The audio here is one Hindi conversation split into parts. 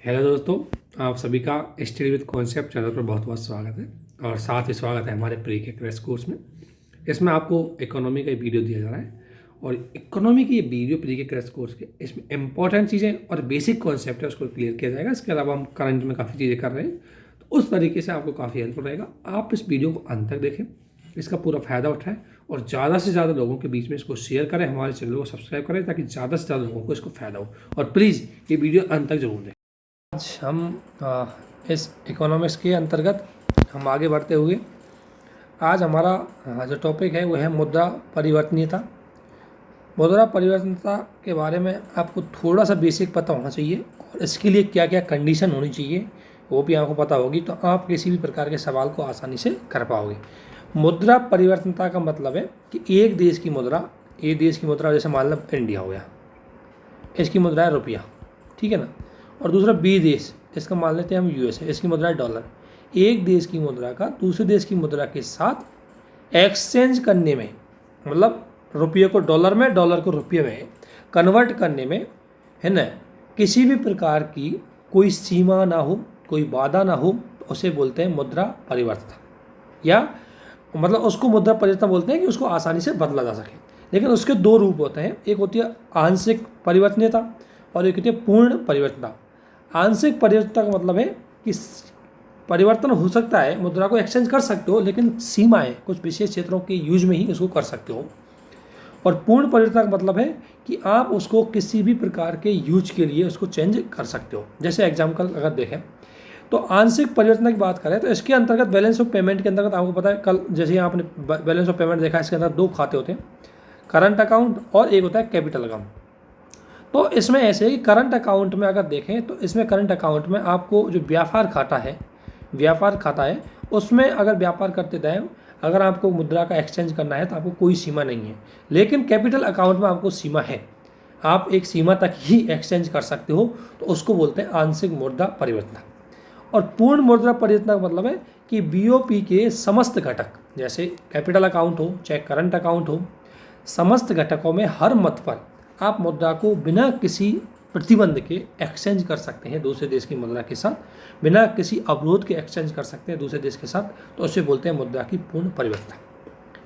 हेलो दोस्तों, आप सभी का स्टडी विद कॉन्सेप्ट चैनल पर बहुत बहुत स्वागत है और साथ ही स्वागत है हमारे प्री के क्रैश कोर्स में। इसमें आपको इकोनॉमी का वीडियो दिया जा रहा है और इकोनॉमी की ये वीडियो प्री के क्रैश कोर्स के इसमें इंपॉर्टेंट चीज़ें और बेसिक कॉन्सेप्ट है उसको क्लियर किया जाएगा। इसके अलावा हम करंट में काफ़ी चीज़ें कर रहे हैं, तो उस तरीके से आपको काफ़ी हेल्पफुल रहेगा। आप इस वीडियो को अंत तक देखें, इसका पूरा फ़ायदा उठाएं और ज़्यादा से ज़्यादा लोगों के बीच में इसको शेयर करें, हमारे चैनल को सब्सक्राइब करें ताकि ज़्यादा से ज़्यादा लोगों को इसको फ़ायदा हो। और प्लीज़ ये वीडियो अंत तक जरूर देखें। आज हम इस इकोनॉमिक्स के अंतर्गत हम आगे बढ़ते हुए आज हमारा जो टॉपिक है वो है मुद्रा परिवर्तनीयता। मुद्रा परिवर्तनीयता के बारे में आपको थोड़ा सा बेसिक पता होना चाहिए और इसके लिए क्या क्या कंडीशन होनी चाहिए वो भी आपको पता होगी, तो आप किसी भी प्रकार के सवाल को आसानी से कर पाओगे। मुद्रा परिवर्तनीयता का मतलब है कि एक देश की मुद्रा जैसे मान लो इंडिया हो गया, इसकी मुद्रा है रुपया, ठीक है ना। और दूसरा बी देश, इसका मान लेते हैं हम यूएस है, इसकी मुद्रा है डॉलर। एक देश की मुद्रा का दूसरे देश की मुद्रा के साथ एक्सचेंज करने में, मतलब रुपये को डॉलर में, डॉलर को रुपये में कन्वर्ट करने में, है ना, किसी भी प्रकार की कोई सीमा ना हो, कोई बाधा ना हो, तो उसे बोलते हैं मुद्रा परिवर्तन। या मतलब उसको मुद्रा परिवर्तन बोलते हैं कि उसको आसानी से बदला जा सके। लेकिन उसके दो रूप होते हैं, एक होती है आंशिक परिवर्तनीयता और एक होती है पूर्ण परिवर्तनता। आंशिक परिवर्तनता का मतलब है कि परिवर्तन हो सकता है, मुद्रा को एक्सचेंज कर सकते हो, लेकिन सीमाएं कुछ विशेष क्षेत्रों के यूज में ही उसको कर सकते हो। और पूर्ण परिवर्तनता का मतलब है कि आप उसको किसी भी प्रकार के यूज के लिए उसको चेंज कर सकते हो। जैसे एग्जाम्पल अगर देखें तो आंशिक परिवर्तन की बात करें तो इसके अंतर्गत बैलेंस ऑफ पेमेंट के अंतर्गत आपको पता है, कल जैसे आपने बैलेंस ऑफ पेमेंट देखा, इसके अंदर दो खाते होते हैं, करंट अकाउंट और एक होता है कैपिटल अकाउंट। तो इसमें ऐसे ही करंट अकाउंट में अगर देखें तो इसमें करंट अकाउंट में आपको जो व्यापार खाता है उसमें अगर व्यापार करते टाइम अगर आपको मुद्रा का एक्सचेंज करना है तो आपको कोई सीमा नहीं है। लेकिन कैपिटल अकाउंट में आपको सीमा है, आप एक सीमा तक ही एक्सचेंज कर सकते हो, तो उसको बोलते हैं आंशिक मुद्रा परिवर्तन। और पूर्ण मुद्रा परिवर्तन का मतलब है कि बीओपी के समस्त घटक, जैसे कैपिटल अकाउंट हो चाहे करंट अकाउंट हो, समस्त घटकों में हर मत पर आप मुद्रा को बिना किसी प्रतिबंध के एक्सचेंज कर सकते हैं दूसरे देश की मुद्रा के साथ, बिना किसी अवरोध के एक्सचेंज कर सकते हैं दूसरे देश के साथ, तो उसे बोलते हैं मुद्रा की पूर्ण परिवर्तन,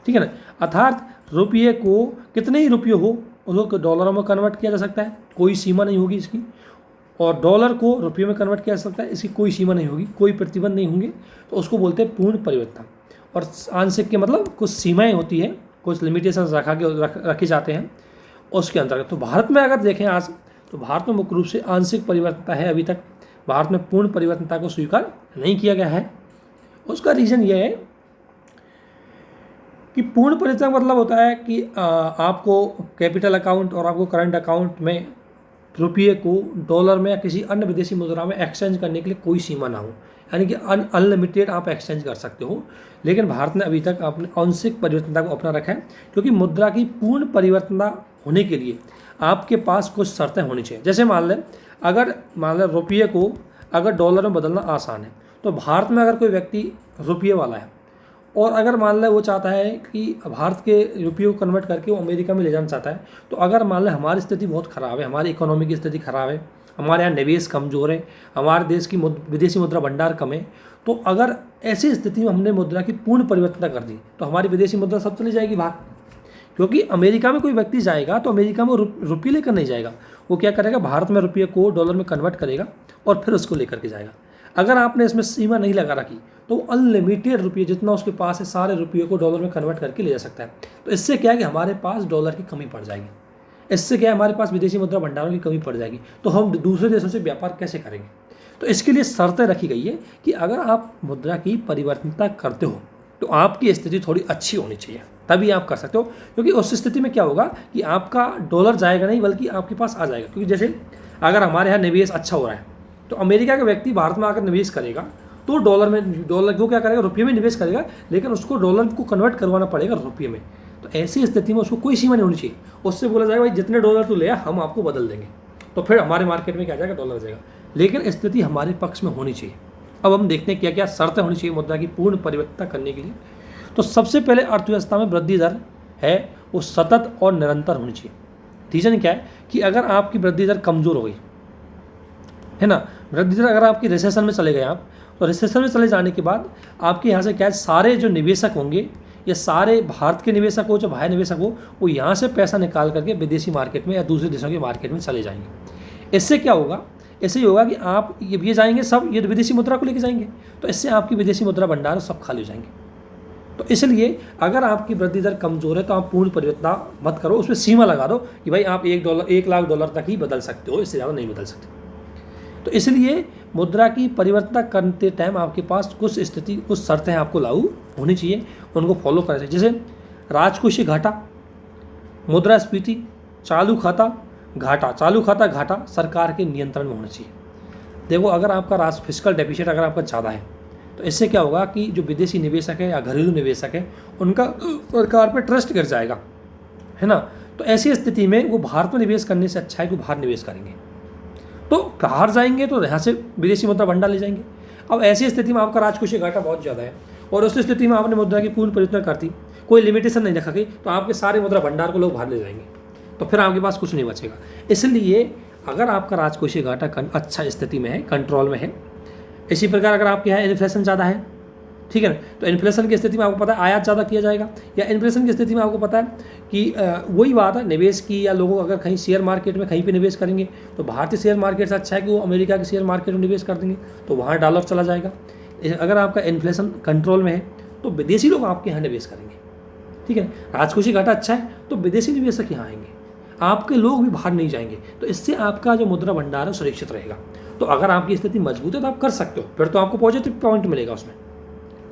ठीक है ना। अर्थात रुपये को कितने ही रुपये हो उनको डॉलरों में कन्वर्ट किया जा सकता है, कोई सीमा नहीं होगी इसकी। और डॉलर को रुपये में कन्वर्ट किया जा सकता है, इसकी कोई सीमा नहीं होगी, कोई प्रतिबंध नहीं होंगे, तो उसको बोलते हैं पूर्ण परिवर्तन। और आंशिक के मतलब कुछ सीमाएँ होती हैं, कुछ लिमिटेशन रखे जाते हैं उसके अंतर्गत। तो भारत में अगर देखें आज, तो भारत में मुख्य रूप से आंशिक परिवर्तनता है। अभी तक भारत में पूर्ण परिवर्तनता को स्वीकार नहीं किया गया है। उसका रीज़न यह है कि पूर्ण परिवर्तन का मतलब होता है कि आपको कैपिटल अकाउंट और आपको करंट अकाउंट में रुपये को डॉलर में या किसी अन्य विदेशी मुद्रा में एक्सचेंज करने के लिए कोई सीमा ना हो, यानी कि अनलिमिटेड आप एक्सचेंज कर सकते हो। लेकिन भारत ने अभी तक अपने आंशिक परिवर्तनता को अपना रखा है, क्योंकि मुद्रा की पूर्ण परिवर्तनता होने के लिए आपके पास कुछ शर्तें होनी चाहिए। जैसे मान लें रुपये को अगर डॉलर में बदलना आसान है, तो भारत में अगर कोई व्यक्ति रुपये वाला है और अगर मान लें वो चाहता है कि भारत के रुपये को कन्वर्ट करके वो अमेरिका में ले जाना चाहता है, तो अगर मान लें हमारी स्थिति बहुत ख़राब है, हमारी इकोनॉमी की स्थिति ख़राब है, हमारे यहाँ निवेश कमज़ोर है, हमारे देश की विदेशी मुद्रा भंडार कम है, तो अगर ऐसी स्थिति में हमने मुद्रा की पूर्ण परिवर्तनता कर दी तो हमारी विदेशी मुद्रा सब चली जाएगी बाहर। क्योंकि अमेरिका में कोई व्यक्ति जाएगा तो अमेरिका में रुपये लेकर नहीं जाएगा, वो क्या करेगा, भारत में रुपये को डॉलर में कन्वर्ट करेगा और फिर उसको लेकर के जाएगा। अगर आपने इसमें सीमा नहीं लगा रखी तो वो अनलिमिटेड रुपये जितना उसके पास है सारे रुपये को डॉलर में कन्वर्ट करके ले जा सकता है। तो इससे क्या है कि हमारे पास डॉलर की कमी पड़ जाएगी, इससे क्या है हमारे पास विदेशी मुद्रा भंडारों की कमी पड़ जाएगी, तो हम दूसरे देशों से व्यापार कैसे करेंगे। तो इसके लिए शर्तें रखी गई है कि अगर आप मुद्रा की परिवर्तनता करते हो तो आपकी स्थिति थोड़ी अच्छी होनी चाहिए, तभी आप कर सकते हो। क्योंकि उस स्थिति में क्या होगा कि आपका डॉलर जाएगा नहीं बल्कि आपके पास आ जाएगा। क्योंकि जैसे अगर हमारे यहाँ निवेश अच्छा हो रहा है तो अमेरिका का व्यक्ति भारत में आकर निवेश करेगा तो डॉलर को क्या करेगा, रुपये में निवेश करेगा, लेकिन उसको डॉलर को कन्वर्ट करवाना पड़ेगा रुपये में। तो ऐसी स्थिति में उसको कोई सीमा नहीं होनी चाहिए, उससे बोला जाएगा भाई जितने डॉलर तू ले हम आपको बदल देंगे, तो फिर हमारे मार्केट में क्या जाएगा, डॉलर जाएगा। लेकिन स्थिति हमारे पक्ष में होनी चाहिए। अब हम देखते हैं क्या क्या शर्तें होनी चाहिए मुद्रा की पूर्ण परिवर्तनता करने के लिए। तो सबसे पहले अर्थव्यवस्था में वृद्धि दर है वो सतत और निरंतर होनी चाहिए। रीज़न क्या है कि अगर आपकी वृद्धि दर कमज़ोर हो गई है ना। वृद्धि दर अगर आपकी रिसेशन में चले गए आप, तो रिसेशन में चले जाने के बाद आपके यहाँ से क्या है, सारे जो निवेशक होंगे या सारे भारत के निवेशक हो, जो बाहर निवेशक हो, वो यहाँ से पैसा निकाल करके विदेशी मार्केट में या दूसरे देशों के मार्केट में चले जाएंगे। इससे क्या होगा, इससे ये होगा कि आप ये जाएंगे सब, ये विदेशी मुद्रा को लेके जाएंगे, तो इससे आपकी विदेशी मुद्रा भंडार सब खाली हो जाएंगे। तो इसलिए अगर आपकी वृद्धि दर कमजोर है तो आप पूर्ण परिवर्तन मत करो, उसमें सीमा लगा दो कि भाई आप $1 तक ही बदल सकते हो, इससे ज़्यादा नहीं बदल सकते। तो इसलिए मुद्रा की परिवर्तन करते टाइम आपके पास कुछ शर्तें आपको लागू होनी चाहिए, उनको फॉलो करना चाहिए। जैसे राजकोषीय घाटा, मुद्रास्फीति, चालू खाता घाटा सरकार के नियंत्रण में होना चाहिए। देखो, अगर आपका फिस्कल डेफिसिट अगर आपका ज़्यादा है तो इससे क्या होगा कि जो विदेशी निवेशक है या घरेलू निवेशक है उनका सरकार पर ट्रस्ट गिर जाएगा, है ना। तो ऐसी स्थिति में वो भारत में निवेश करने से अच्छा है कि वो बाहर निवेश करेंगे। तो बाहर जाएंगे तो यहाँ से विदेशी मुद्रा भंडार ले जाएंगे। अब ऐसी स्थिति में आपका राजकोषीय घाटा बहुत ज़्यादा है और उस स्थिति में आपने मुद्रा की पूर्ण परिवर्तन करती, कोई लिमिटेशन नहीं रखा गई, तो आपके सारे मुद्रा भंडार को लोग बाहर ले जाएंगे, तो फिर आपके पास कुछ नहीं बचेगा। इसलिए अगर आपका राजकोषीय घाटा अच्छा स्थिति में है, कंट्रोल में है, इसी प्रकार अगर आपके यहाँ इन्फ्लेशन ज़्यादा है, ठीक है ना, तो इन्फ्लेशन की स्थिति में आपको पता है आयात ज़्यादा किया जाएगा, या इन्फ्लेशन की स्थिति में आपको पता है कि वही बात है निवेश की, या लोगों अगर कहीं शेयर मार्केट में कहीं पे निवेश करेंगे तो भारतीय शेयर मार्केट से अच्छा है कि वो अमेरिका के शेयर मार्केट में निवेश कर देंगे, तो वहाँ डॉलर चला जाएगा। अगर आपका इन्फ्लेशन कंट्रोल में है तो विदेशी लोग आपके यहाँ निवेश करेंगे, ठीक है। राजकोषीय घाटा अच्छा है तो विदेशी निवेशक यहाँ आएंगे, आपके लोग भी बाहर नहीं जाएंगे, तो इससे आपका जो मुद्रा भंडार है सुरक्षित रहेगा। तो अगर आपकी स्थिति मजबूत है तो आप कर सकते हो, फिर तो आपको पॉजिटिव पॉइंट मिलेगा उसमें।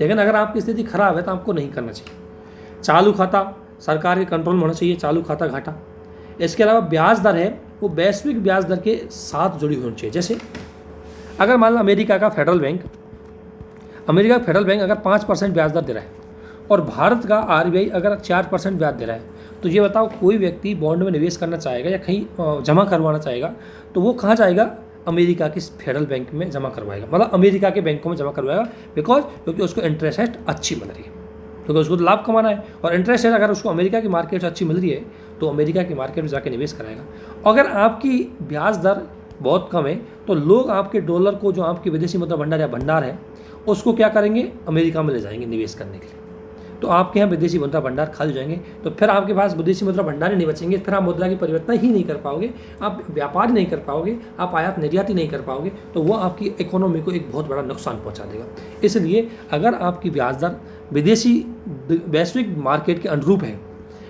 लेकिन अगर आपकी स्थिति खराब है तो आपको नहीं करना चाहिए। चालू खाता सरकार के कंट्रोल में होना चाहिए, चालू खाता घाटा। इसके अलावा ब्याज दर है वो वैश्विक ब्याज दर के साथ जुड़ी होनी चाहिए। जैसे अगर मान लो अमेरिका का फेडरल बैंक अगर 5% ब्याज दर दे रहा है और भारत का RBI अगर 4% ब्याज दे रहा है, तो ये बताओ कोई व्यक्ति बॉन्ड में निवेश करना चाहेगा या कहीं जमा करवाना चाहेगा तो वो कहाँ जाएगा, अमेरिका के फेडरल बैंक में जमा करवाएगा, मतलब अमेरिका के बैंकों में जमा करवाएगा। क्योंकि उसको इंटरेस्ट रेट अच्छी मिल रही है, क्योंकि उसको तो लाभ कमाना है, और इंटरेस्ट रेट अगर उसको अमेरिका की मार्केट से अच्छी मिल रही है तो अमेरिका की मार्केट में जाकर निवेश कराएगा। अगर आपकी ब्याज दर बहुत कम है तो लोग आपके डॉलर को, जो आपकी विदेशी मुद्रा भंडार या भंडार है, उसको क्या करेंगे, अमेरिका में ले जाएंगे निवेश करने के लिए। तो आपके यहाँ विदेशी मुद्रा भंडार खाली जाएंगे, तो फिर आपके पास विदेशी मुद्रा भंडार ही नहीं बचेंगे, फिर आप मुद्रा की परिवर्तन ही नहीं कर पाओगे, आप व्यापार ही नहीं कर पाओगे, आप आयात निर्यात ही नहीं कर पाओगे, तो वो आपकी इकोनॉमी को एक बहुत बड़ा नुकसान पहुंचा देगा। इसलिए अगर आपकी ब्याज दर विदेशी वैश्विक मार्केट के अनुरूप है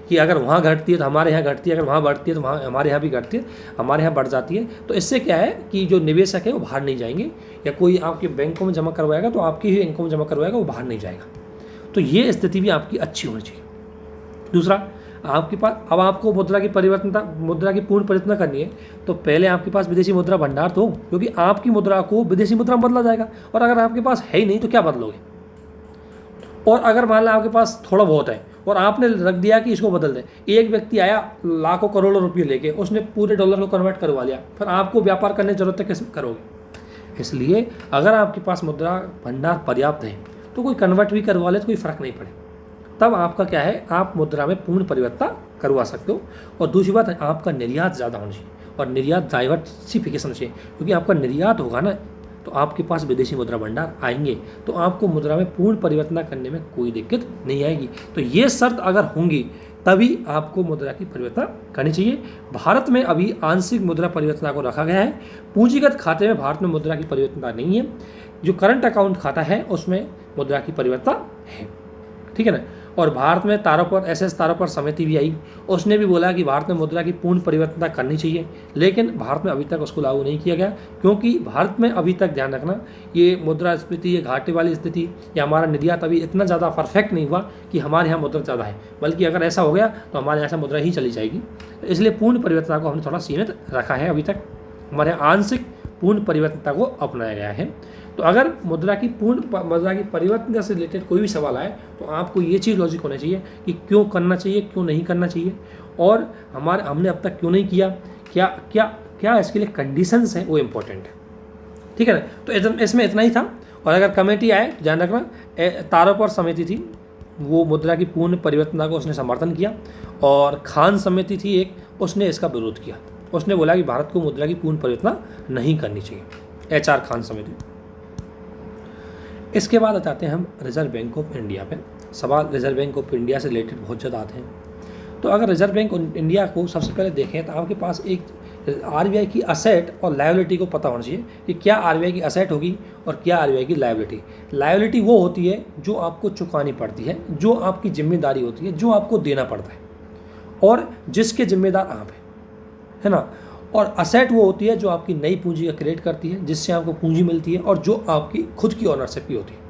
कि अगर वहाँ घटती है तो हमारे यहाँ घटती है, अगर वहाँ बढ़ती है तो वहाँ हमारे यहाँ भी घटती है, हमारे यहाँ बढ़ जाती है, तो इससे क्या है कि जो निवेशक है वो बाहर नहीं जाएंगे, या कोई आपके बैंकों में जमा करवाएगा तो आपके ही बैंकों में जमा करवाएगा, वो बाहर नहीं जाएगा। तो ये स्थिति भी आपकी अच्छी होनी चाहिए। दूसरा, आपके पास अब आपको मुद्रा की पूर्ण परिवर्तन करनी है तो पहले आपके पास विदेशी मुद्रा भंडार तो हो, क्योंकि आपकी मुद्रा को विदेशी मुद्रा में बदला जाएगा, और अगर आपके पास है ही नहीं तो क्या बदलोगे। और अगर मान लो आपके पास थोड़ा बहुत है और आपने रख दिया कि इसको बदल दें, एक व्यक्ति आया लाखों करोड़ों रुपये लेके, उसने पूरे डॉलर को कन्वर्ट करवा लिया, फिर आपको व्यापार करने की जरूरत है, कैसे करोगे। इसलिए अगर आपके पास मुद्रा भंडार पर्याप्त है तो कोई कन्वर्ट भी करवा ले तो कोई फ़र्क नहीं पड़े, तब आपका क्या है, आप मुद्रा में पूर्ण परिवर्तन करवा सकते हो। और दूसरी बात है, आपका निर्यात ज़्यादा होना चाहिए और निर्यात डाइवर्सिफिकेशन चाहिए, क्योंकि आपका निर्यात होगा ना तो आपके पास विदेशी मुद्रा भंडार आएंगे, तो आपको मुद्रा में पूर्ण परिवर्तन करने में कोई दिक्कत नहीं आएगी। तो ये शर्त अगर होंगी तभी आपको मुद्रा की परिवर्तन करनी चाहिए। भारत में अभी आंशिक मुद्रा परिवर्तन को रखा गया है, पूंजीगत खाते में भारत में मुद्रा की परिवर्तन नहीं है, जो करंट अकाउंट खाता है उसमें मुद्रा की परिवर्तन है, ठीक है ना। और भारत में तारोपर समिति भी आई, उसने भी बोला कि भारत में मुद्रा की पूर्ण परिवर्तन करनी चाहिए, लेकिन भारत में अभी तक उसको लागू नहीं किया गया, क्योंकि भारत में अभी तक ध्यान रखना, ये मुद्रास्फीति, ये घाटे वाली स्थिति, या हमारा निर्यात अभी इतना ज़्यादा परफेक्ट नहीं हुआ कि हमारे यहाँ मुद्रा ज़्यादा है, बल्कि अगर ऐसा हो गया तो हमारे यहाँ से मुद्रा ही चली जाएगी। तो इसलिए पूर्ण परिवर्तन को हमने थोड़ा सीमित रखा है, अभी तक हमारे यहाँ आंशिक पूर्ण परिवर्तनता को अपनाया गया है। तो अगर मुद्रा की परिवर्तन से रिलेटेड कोई भी सवाल आए तो आपको ये चीज़ लॉजिक होना चाहिए कि क्यों करना चाहिए, क्यों नहीं करना चाहिए, और हमने अब तक क्यों नहीं किया, क्या क्या क्या इसके लिए कंडीशंस हैं, वो इम्पोर्टेंट है, ठीक है ना। तो इसमें इतना ही था। और अगर कमेटी आए तो ध्यान रखना, तारोपर समिति थी वो मुद्रा की पूर्ण परिवर्तन को उसने समर्थन किया, और खान समिति थी एक, उसने इसका विरोध किया, उसने बोला कि भारत को मुद्रा की पूर्ण परिवर्तन नहीं करनी चाहिए। HR खान समिति। इसके बाद आते हैं हम रिजर्व बैंक ऑफ इंडिया पे। सवाल रिजर्व बैंक ऑफ इंडिया से रिलेटेड बहुत ज़्यादा आते हैं। तो अगर रिजर्व बैंक ऑफ इंडिया को सबसे पहले देखें तो आपके पास एक RBI की असेट और लायबिलिटी को पता होना चाहिए कि क्या RBI की असेट होगी और क्या RBI की लायबिलिटी। लायबिलिटी वो होती है जो आपको चुकानी पड़ती है, जो आपकी जिम्मेदारी होती है, जो आपको देना पड़ता है और जिसके जिम्मेदार आप हैं, है ना। और असेट वो होती है जो आपकी नई पूंजी का क्रिएट करती है, जिससे आपको पूंजी मिलती है और जो आपकी खुद की ओनरशिप भी होती है।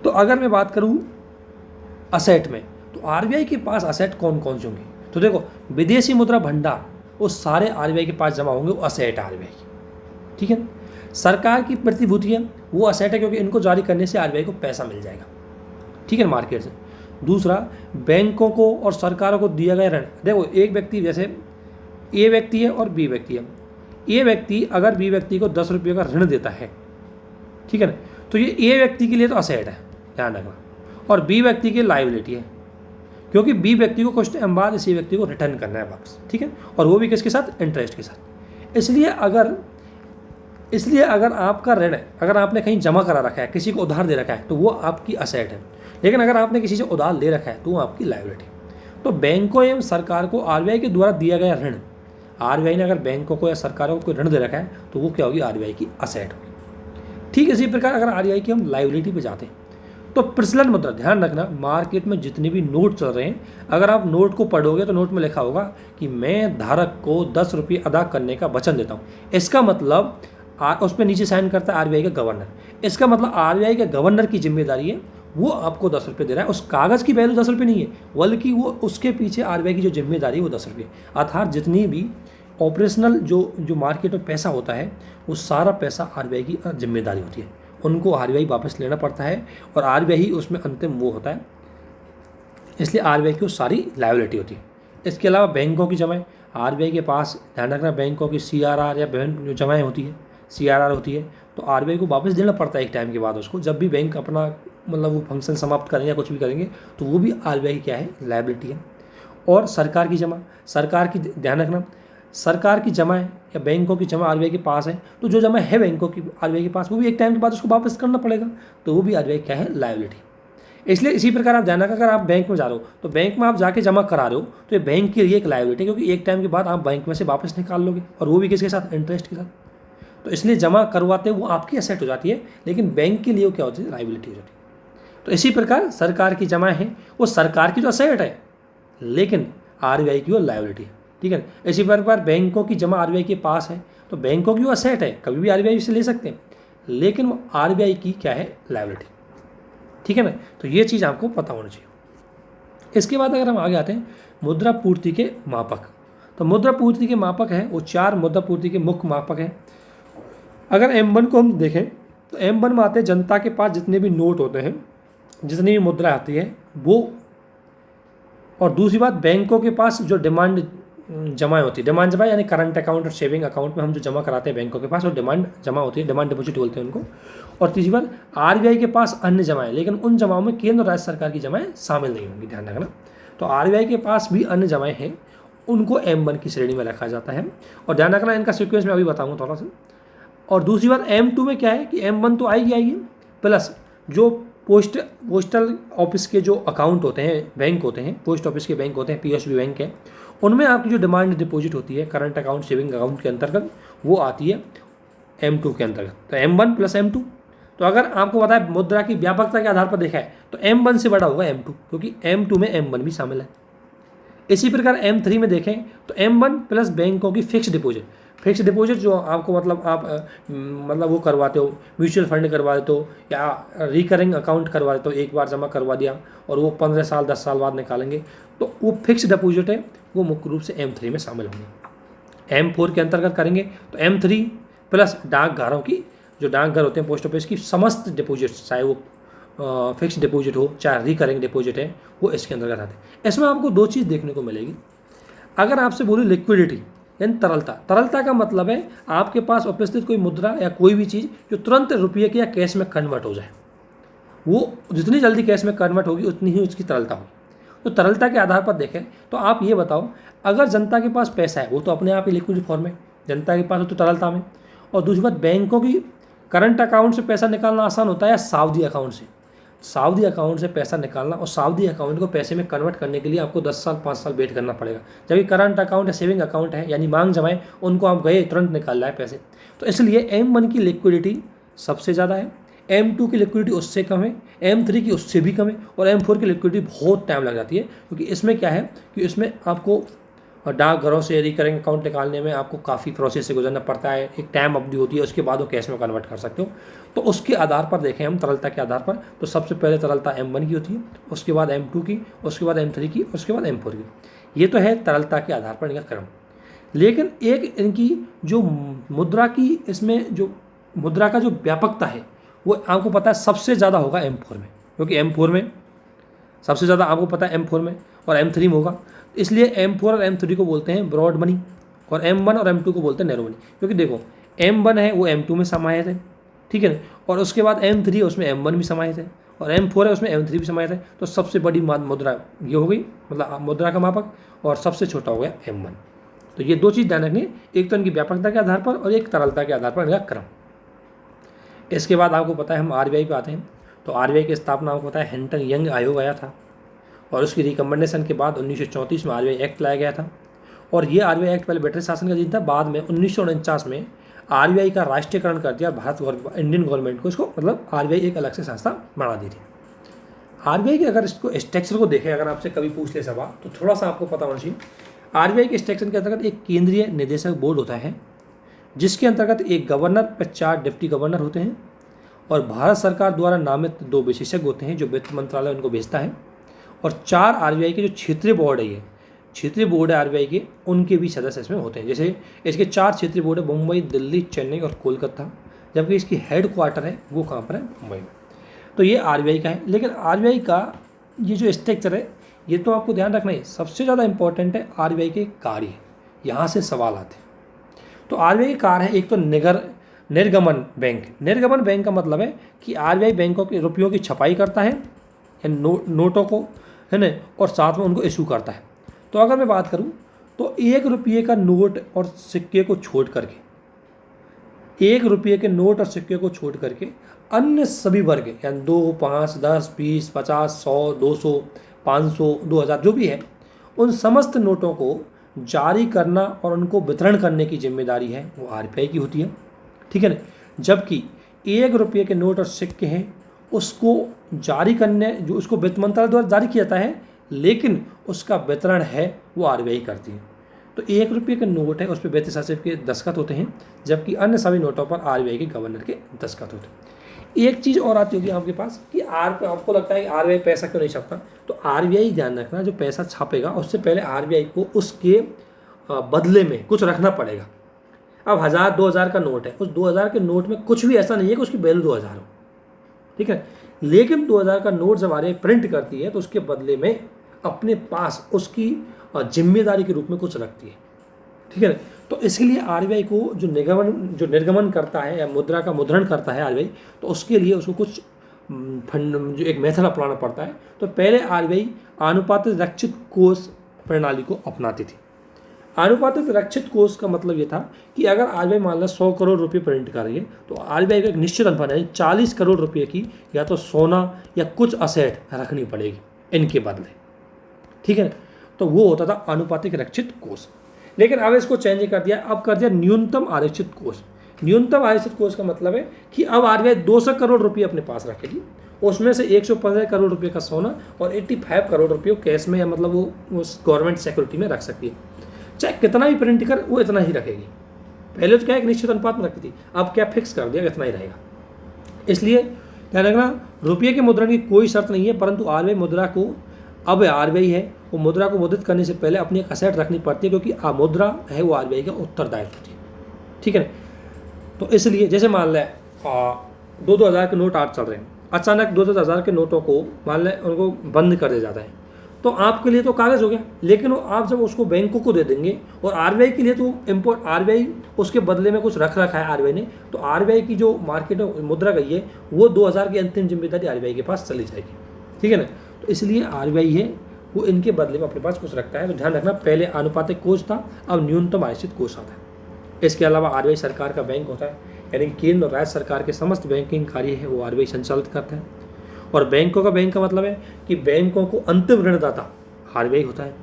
तो अगर मैं बात करूँ असेट में, तो RBI के पास असेट कौन कौन से होंगे? तो देखो, विदेशी मुद्रा भंडार वो सारे RBI के पास जमा होंगे, वो असेट RBI की, ठीक है। सरकार की प्रतिभूतियाँ वो असेट है क्योंकि इनको जारी करने से RBI को पैसा मिल जाएगा, ठीक है, मार्केट से। दूसरा, बैंकों को और सरकारों को दिया गया ऋण। देखो, एक व्यक्ति, जैसे A व्यक्ति है और B व्यक्ति है। A व्यक्ति अगर B व्यक्ति को 10 रुपये का ऋण देता है, ठीक है ना, तो ये A व्यक्ति के लिए तो असेट है, ध्यान रखना, और B व्यक्ति की लायबिलिटी है क्योंकि B व्यक्ति को कुछ टाइम बाद इसी व्यक्ति को रिटर्न करना है वापस, ठीक है, और वो भी किसके साथ? इंटरेस्ट के साथ। इसलिए अगर आपका ऋण है, अगर आपने कहीं जमा करा रखा है, किसी को उधार दे रखा है, तो वो आपकी असेट है। लेकिन अगर आपने किसी से उधार ले रखा है तो वो आपकी लायबिलिटी। तो बैंकों एवं सरकार को RBI के द्वारा दिया गया ऋण, RBI ने अगर बैंकों को या सरकारों को कोई ऋण दे रखा है तो वो क्या होगी? RBI की असेट होगी। ठीक इसी प्रकार अगर RBI की हम लायबिलिटी पे जाते हैं तो प्रचलन मुद्रा, ध्यान रखना, मार्केट में जितने भी नोट चल रहे हैं, अगर आप नोट को पढ़ोगे तो नोट में लिखा होगा कि मैं धारक को 10 रुपये अदा करने का वचन देता हूँ। इसका मतलब उस पर नीचे साइन करता है RBI का गवर्नर। इसका मतलब RBI के गवर्नर की जिम्मेदारी है, वो आपको 10 रुपये दे रहा है। उस कागज़ की वैल्यू 10 रुपये नहीं है, बल्कि वो उसके पीछे RBI की जो जिम्मेदारी है वो 10 रुपये। अर्थात जितनी भी ऑपरेशनल जो मार्केट में पैसा होता है, वो सारा पैसा RBI की जिम्मेदारी होती है, उनको RBI वापस लेना पड़ता है और RBI ही उसमें अंतिम वो होता है, इसलिए RBI की सारी लायबिलिटी होती है। इसके अलावा बैंकों की जमाएँ, RBI के पास, ध्यान रखना, बैंकों की CRR या जो जमाएँ होती है, CRR होती है, तो RBI को वापस देना पड़ता है एक टाइम के बाद उसको। जब भी बैंक अपना मतलब वो फंक्शन समाप्त करेंगे या कुछ भी करेंगे तो वो भी RBI की क्या है? लायबिलिटी है। और सरकार की जमा, सरकार की, ध्यान रखना, सरकार की जमा है या बैंकों की जमा RBI के पास है, तो जो जमा है बैंकों की RBI के पास, वो भी एक टाइम के बाद उसको वापस करना पड़ेगा, तो वो भी RBI क्या है? लायबिलिटी। इसलिए इसी प्रकार आप ध्यान रखा, अगर आप बैंक में जा रहे हो तो बैंक में आप जाके जमा करा रहे हो तो ये बैंक के लिए एक लायबिलिटी, क्योंकि एक टाइम के बाद आप बैंक में से वापस निकाल लोगे, और वो भी किसके साथ? इंटरेस्ट के साथ। तो इसलिए जमा करवाते वो आपकी एसेट हो जाती है, लेकिन बैंक के लिए वो क्या होती है? लायबिलिटी हो जाती है। तो इसी प्रकार सरकार की जमा है वो सरकार की जो असेट है, लेकिन RBI की वो लायबिलिटी है, ठीक है। इसी प्रकार बैंकों की जमा RBI के पास है, तो बैंकों की वो असेट है, कभी भी RBI से ले सकते हैं, लेकिन वो RBI की क्या है? लायबिलिटी, ठीक है ना। तो ये चीज़ आपको पता होना चाहिए। इसके बाद अगर हम आगे आते हैं मुद्रा पूर्ति के मापक, तो मुद्रा पूर्ति के मापक हैं वो 4 मुद्रा पूर्ति के मुख्य मापक हैं। अगर M1 को हम देखें तो M1 में आते हैं जनता के पास जितने भी नोट होते हैं, जितनी भी मुद्रा आती है वो, और दूसरी बात, बैंकों के पास जो डिमांड जमा होती है, डिमांड जमा यानी करंट अकाउंट और सेविंग अकाउंट में हम जो जमा कराते हैं बैंकों के पास, वो डिमांड जमा होती है, डिमांड डिपॉजिट बोलते हैं उनको। और तीसरी बात, RBI के पास अन्य जमाएं, लेकिन उन जमाओं में केंद्र और राज्य सरकार की जमाएं शामिल नहीं होंगी, ध्यान रखना। तो RBI के पास भी अन्य जमाएं हैं, उनको M1 की श्रेणी में रखा जाता है, और ध्यान रखना इनका सीक्वेंस मैं अभी बताऊँगा थोड़ा सा। और दूसरी बात M2 में क्या है कि M1 तो आएगी, प्लस जो पोस्टल ऑफिस के जो अकाउंट होते हैं, बैंक होते हैं, पोस्ट ऑफिस के बैंक होते हैं, POSB बैंक है, उनमें आपकी जो डिमांड डिपॉजिट होती है करंट अकाउंट सेविंग अकाउंट के अंतर्गत, वो आती है M2 के अंतर्गत। तो M1 प्लस M2, तो अगर आपको पता है मुद्रा की व्यापकता के आधार पर देखा है तो M1 से बड़ा होगा M2, क्योंकि M2 में M1 भी शामिल है। इसी प्रकार M3 में देखें तो M1 प्लस बैंकों की फिक्स डिपॉजिट, फिक्स डिपॉजिट जो आपको मतलब आप मतलब वो करवाते हो, म्यूचुअल फंड करवा देते हो या रिकरिंग अकाउंट करवा देते हो, एक बार जमा करवा दिया और वो 15 साल 10 साल बाद निकालेंगे, तो वो फिक्स डिपॉजिट है, वो मुख्य रूप से M3 में शामिल होंगे। M4 के अंतर्गत करेंगे तो M3 प्लस डाकघरों की, जो डाकघर होते हैं पोस्ट ऑफिस की, समस्त डिपॉजिट, चाहे वो फिक्स डिपॉजिट हो चाहे रिकरिंग डिपॉजिट है, वो इसके अंतर्गत आते हैं। इसमें आपको 2 चीज़ देखने को मिलेगी। अगर आपसे बोले लिक्विडिटी यानी तरलता, तरलता का मतलब है आपके पास उपस्थित कोई मुद्रा या कोई भी चीज़ जो तुरंत रुपये के या कैश में कन्वर्ट हो जाए, वो जितनी जल्दी कैश में कन्वर्ट होगी उतनी ही उसकी तरलता होगी। तो तरलता के आधार पर देखें तो आप ये बताओ, अगर जनता के पास पैसा है वो तो अपने आप ही लिक्विड फॉर्म है, जनता के पास हो तो तरलता में, और दूसरी बात, बैंकों की करंट अकाउंट से पैसा निकालना आसान होता है या सावधि अकाउंट से? सावधि अकाउंट से पैसा निकालना और सावधि अकाउंट को पैसे में कन्वर्ट करने के लिए आपको 10 साल 5 साल वेट करना पड़ेगा। जबकि करंट अकाउंट या सेविंग अकाउंट है, यानी मांग जमाए, उनको आप गए तुरंत निकाल रहा है पैसे। तो इसलिए M1 की लिक्विडिटी सबसे ज़्यादा है, M2 की लिक्विडिटी उससे कम है, M3 की उससे भी कम है, और M4 की लिक्विडिटी बहुत टाइम लग जाती है। क्योंकि इसमें क्या है कि इसमें आपको डाकघरों से रिकरिंग अकाउंट निकालने में आपको काफ़ी प्रोसेस से गुजरना पड़ता है, एक टाइम अवधि होती है, उसके बाद वो कैश में कन्वर्ट कर सकते हो। तो उसके आधार पर देखें हम तरलता के आधार पर, तो सबसे पहले तरलता M1 की होती है, उसके बाद M2 की, उसके बाद M3 की, उसके बाद M4 की। ये तो है तरलता के आधार पर इनका क्रम। लेकिन एक इनकी जो मुद्रा की, इसमें जो मुद्रा का जो व्यापकता है वो आपको पता है सबसे ज़्यादा होगा M4 में, क्योंकि M4 में सबसे ज़्यादा आपको पता है M4 में और M3 में होगा। इसलिए M4 और M3 को बोलते हैं ब्रॉड मनी, और M1 और M2 को बोलते हैं नैरो मनी। क्योंकि देखो M1 है वो M2 में समाहित है, ठीक है, और उसके बाद M3 है उसमें M1 भी समाहित है, और M4 है उसमें M3 भी समाहित है। तो सबसे बड़ी मुद्रा ये हो गई, मतलब मुद्रा का मापक, और सबसे छोटा हो गया M1। तो ये दो चीज़ ध्यान रखनी, एक तो इनकी व्यापकता के आधार पर और एक तरलता के आधार पर इनका क्रम। इसके बाद आपको पता है हम RBI पे आते हैं। तो RBI की स्थापना आपको पता है हेंटन यंग आयोग आया था, और उसकी रिकमेंडेशन के बाद 1934 में RBI एक्ट लाया गया था। और ये RBI एक्ट पहले ब्रिटिश शासन का दिन था, बाद में 1949 में RBI का राष्ट्रीयकरण कर दिया, भारत इंडियन गवर्नमेंट को इसको, मतलब RBI एक अलग से संस्था बना दी थी। RBI के अगर इसको स्ट्रक्चर को देखें, अगर आपसे कभी पूछ ले सवाल, तो थोड़ा सा आपको पता होना चाहिए। RBI के स्ट्रक्चर के अंतर्गत एक केंद्रीय निदेशक बोर्ड होता है, जिसके अंतर्गत एक गवर्नर पर 4 डिप्टी गवर्नर होते हैं, और भारत सरकार द्वारा नामित 2 विशेषज्ञ होते हैं जो वित्त मंत्रालय उनको भेजता है, और 4 RBI के जो क्षेत्रीय बोर्ड है, ये क्षेत्रीय बोर्ड है RBI के, उनके भी सदस्य इसमें होते हैं। जैसे इसके 4 क्षेत्रीय बोर्ड है, मुंबई, दिल्ली, चेन्नई और कोलकाता, जबकि इसकी हेड क्वार्टर है वो कहाँ पर है, मुंबई में। तो ये RBI का है। लेकिन RBI का ये जो स्ट्रक्चर है, ये तो आपको ध्यान रखना है, सबसे ज़्यादा इंपॉर्टेंट है RBI के कार्य, यहाँ से सवाल आते हैं। तो RBI के कार्य है, एक तो निर्गमन बैंक। निर्गमन बैंक का मतलब है कि RBI बैंकों के रुपयों की छपाई करता है, नोटों को, है ना, और साथ में उनको इशू करता है। तो अगर मैं बात करूं तो 1 रुपये का नोट और सिक्के को छोड़ करके, 1 रुपये के नोट और सिक्के को छोड़ करके अन्य सभी वर्ग, यानी 2, 5, 10, 20, 50, 100, 200, 500, 2000 जो भी है, उन समस्त नोटों को जारी करना और उनको वितरण करने की जिम्मेदारी है वो RBI की होती है, ठीक है ना। जबकि 1 रुपये के नोट और सिक्के हैं, उसको जारी करने, जो उसको वित्त मंत्रालय द्वारा जारी किया जाता है, लेकिन उसका वितरण है वो RBI करती है। तो 1 रुपये के नोट है, उस पर वित्त सचिव के दस्तखत होते हैं, जबकि अन्य सभी नोटों पर RBI के गवर्नर के दस्तखत होते हैं। एक चीज़ और आती होगी आपके पास कि आपको लगता है कि RBI पैसा क्यों नहीं छापता, तो RBI ध्यान रखना, जो पैसा छापेगा उससे पहले RBI को उसके बदले में कुछ रखना पड़ेगा। अब 1000, 2000 का नोट है, उस 2000 के नोट में कुछ भी ऐसा नहीं है कि उसकी वैल्यू 2000 हो, ठीक है। लेकिन 2000 का नोट जब RBI प्रिंट करती है तो उसके बदले में अपने पास उसकी जिम्मेदारी के रूप में कुछ रखती है, ठीक है। तो इसलिए RBI को जो निर्गमन करता है या मुद्रा का मुद्रण करता है RBI, तो उसके लिए उसको कुछ फंड, जो एक मेथड अपनाना पड़ता है। तो पहले RBI आनुपातिक रक्षित कोष प्रणाली को अपनाती थी। आनुपातिक रक्षित कोष का मतलब ये था कि अगर RBI मान लो 100 करोड़ रुपये प्रिंट कर रही है, तो RBI को एक निश्चित अनुपात, यानी 40 करोड़ रुपये की या तो सोना या कुछ असेट रखनी पड़ेगी इनके बदले, ठीक है। तो वो होता था आनुपातिक रक्षित कोष। लेकिन अब इसको चेंज कर दिया, अब कर दिया न्यूनतम आरक्षित कोष। न्यूनतम आरक्षित कोष का मतलब है कि अब RBI 200 करोड़ रुपये अपने पास रखेगी, उसमें से 115 करोड़ रुपये का सोना और 85 करोड़ रुपये कैश में, या मतलब वो गवर्नमेंट सिक्योरिटी में रख सकती है। चाहे कितना भी प्रिंट कर, वो इतना ही रखेगी। पहले तो क्या एक निश्चित अनुपात में रखती थी, अब क्या फिक्स कर दिया, इतना ही रहेगा। इसलिए ध्यान रखना, रुपये के मुद्रण की कोई शर्त नहीं है, परंतु RBI मुद्रा को, अब RBI है वो मुद्रा को मुद्रित करने से पहले अपनी एक असेट रखनी पड़ती है, क्योंकि मुद्रा है वो RBI का उत्तरदायित्व होती है, ठीक है। तो इसलिए जैसे मान लें 2-2 हज़ार के नोट आज चल रहे हैं, अचानक 2-2 हज़ार के नोटों को मान लें उनको बंद कर दिया जाता है, तो आपके लिए तो कागज़ हो गया, लेकिन आप जब उसको बैंकों को दे देंगे और RBI के लिए तो RBI उसके बदले में कुछ रख रखा है RBI ने, तो RBI की जो मार्केट में मुद्रा गई है वो 2000 की अंतिम जिम्मेदारी RBI के पास चली जाएगी, ठीक है ना। तो इसलिए RBI है वो इनके बदले में अपने पास कुछ रखता है। तो ध्यान रखना, पहले आनुपातिक कोष था, अब न्यूनतम आरक्षित कोष आता है। इसके अलावा आरबीआई सरकार का बैंक होता है, यानी कि केंद्र और राज्य सरकार के समस्त बैंकिंग कार्य है वो आरबीआई संचालित करता है। और बैंकों का बैंक का मतलब है कि बैंकों को अंतिम ऋणदाता आरबीआई होता है,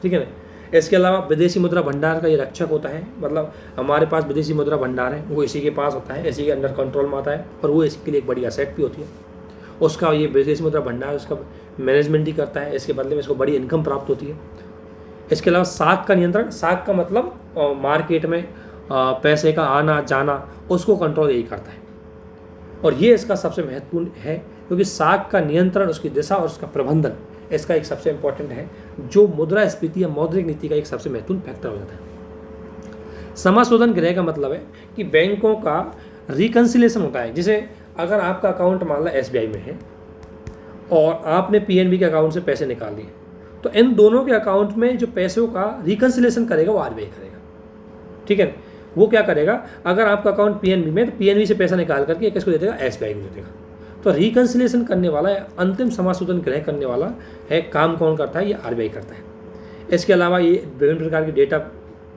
ठीक है ना। इसके अलावा विदेशी मुद्रा भंडार का ये रक्षक होता है, मतलब हमारे पास विदेशी मुद्रा भंडार है वो इसी के पास होता है, इसी के अंडर कंट्रोल में आता है और वो इसके लिए एक बड़ी असेट भी होती है। उसका ये विदेशी मुद्रा भंडार उसका मैनेजमेंट ही करता है, इसके बदले में इसको बड़ी इनकम प्राप्त होती है। इसके अलावा साख का नियंत्रण, साख का मतलब मार्केट में पैसे का आना जाना, उसको कंट्रोल यही करता है। और ये इसका सबसे महत्वपूर्ण है क्योंकि साख का नियंत्रण, उसकी दिशा और उसका प्रबंधन इसका एक सबसे इंपॉर्टेंट है, जो मुद्रास्फीति या मौद्रिक नीति का एक सबसे महत्वपूर्ण फैक्टर हो जाता है। समाशोधन गृह का मतलब है कि बैंकों का रिकन्सिलेशन होता है। जैसे अगर आपका अकाउंट मान लो एसबीआई में है और आपने पीएनबी के अकाउंट से पैसे निकाल लिए, तो इन दोनों के अकाउंट में जो पैसों का रिकन्सिलेशन करेगा वो आरबीआई करेगा, ठीक है। वो क्या करेगा, अगर आपका अकाउंट पीएनबी में, तो पीएनबी से पैसा निकाल करके किसको दे देगा, एसबीआई को दे देगा। तो रिकन्सिलेशन करने वाला या अंतिम समाशोधन गृह करने वाला है काम कौन करता है, ये आरबीआई करता है। इसके अलावा ये विभिन्न प्रकार के डेटा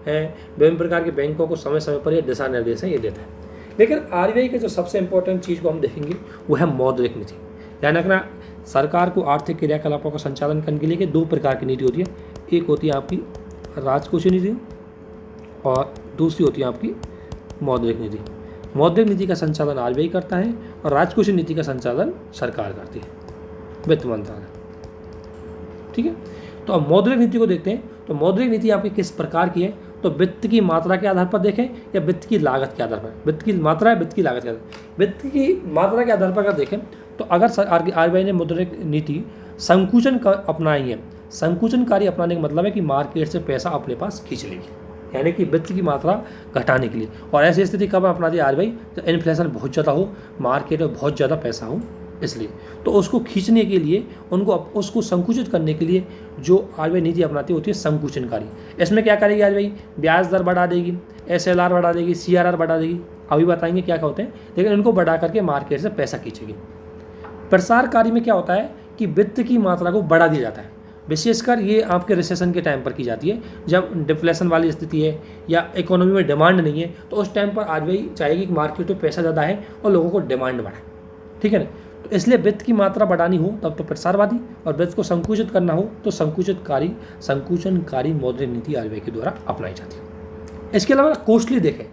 है, विभिन्न प्रकार के बैंकों को समय समय पर ये दिशा निर्देश है ये देता है। लेकिन आरबीआई के जो सबसे इंपॉर्टेंट चीज़ को हम देखेंगे वो है मौद्रिक नीति। ध्यान रखना, सरकार को आर्थिक क्रियाकलापों का संचालन करने के लिए दो प्रकार की नीति होती है, एक होती है आपकी राजकोषीय नीति और दूसरी होती है आपकी मौद्रिक नीति। मौद्रिक नीति का संचालन आरबीआई करता है और राजकोषीय नीति का संचालन सरकार करती है, वित्त मंत्रालय, ठीक है। तो अब मौद्रिक नीति को देखते हैं। तो मौद्रिक नीति आपकी किस प्रकार की है, तो वित्त की मात्रा के आधार पर देखें या वित्त की लागत के आधार पर, वित्त की मात्रा है वित्त की लागत के आधार पर, वित्त की मात्रा के आधार पर अगर देखें तो अगर आरबीआई ने मौद्रिक नीति संकुचन का अपनाई है, संकुचनकारी अपनाने का मतलब है कि मार्केट से पैसा अपने पास खींच लेगी, यानी कि वित्त की मात्रा घटाने के लिए। और ऐसी स्थिति कब अपनाती है आरबीआई, जब इन्फ्लेशन बहुत ज़्यादा हो, मार्केट में बहुत ज़्यादा पैसा हो, इसलिए तो उसको खींचने के लिए, उसको संकुचित करने के लिए जो आरबीआई नीति अपनाती होती है संकुचनकारी। इसमें क्या करेगी आरबीआई, ब्याज दर बढ़ा देगी, एसएलआर बढ़ा देगी, सीआरआर बढ़ा देगी, अभी बताएंगे क्या होते हैं, लेकिन इनको बढ़ा करके मार्केट से पैसा खींचेगी। प्रसारकारी में क्या होता है कि वित्त की मात्रा को बढ़ा दिया जाता है, विशेषकर ये आपके रिसेशन के टाइम पर की जाती है, जब डिफ्लेशन वाली स्थिति है या इकोनॉमी में डिमांड नहीं है, तो उस टाइम पर आरबीआई चाहेगी कि मार्केट में पैसा ज़्यादा है और लोगों को डिमांड बढ़े, ठीक है ना। तो इसलिए वित्त की मात्रा बढ़ानी हो तब तो प्रसारवादी, और वित्त को संकुचित करना हो तो संकुचनकारी मौद्रिक नीति आरबीआई के द्वारा अपनाई जाती है। इसके अलावा कॉस्टली देखें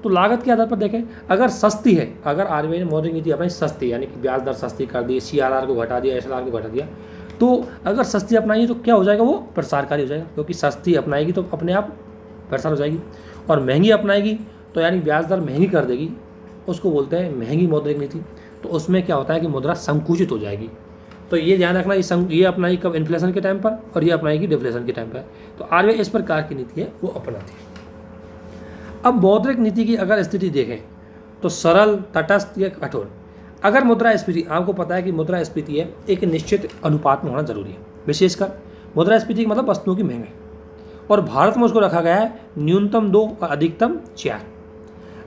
तो लागत के आधार पर देखें, अगर सस्ती है, अगर आरबीआई ने मौद्रिक नीति अपनाई सस्ती, यानी कि ब्याज दर सस्ती कर दी, सीआरआर को घटा दिया, एसएलआर को घटा दिया, तो अगर सस्ती अपनाई तो क्या हो जाएगा, वो प्रसारकारी हो जाएगा, क्योंकि सस्ती अपनाएगी तो अपने आप प्रसार हो जाएगी। और महंगी अपनाएगी तो यानी ब्याज दर महंगी कर देगी, उसको बोलते हैं महंगी मौद्रिक नीति। तो उसमें क्या होता है कि मुद्रा संकुचित हो जाएगी। तो ये ध्यान रखना, ये अपनाएगी कब, इन्फ्लेशन के टाइम पर, और ये अपनाएगी डिफ्लेशन के टाइम पर। तो आरबीआई इस प्रकार की नीति है वो अपनाती है। अब मौद्रिक नीति की अगर स्थिति देखें तो सरल, तटस्थ या कठोर। अगर मुद्रास्फीति, आपको पता है कि मुद्रास्फीति है एक निश्चित अनुपात में होना जरूरी है, विशेषकर मुद्रास्फीति का मतलब वस्तुओं की महंगाई, और भारत में उसको रखा गया है न्यूनतम 2 और अधिकतम 4।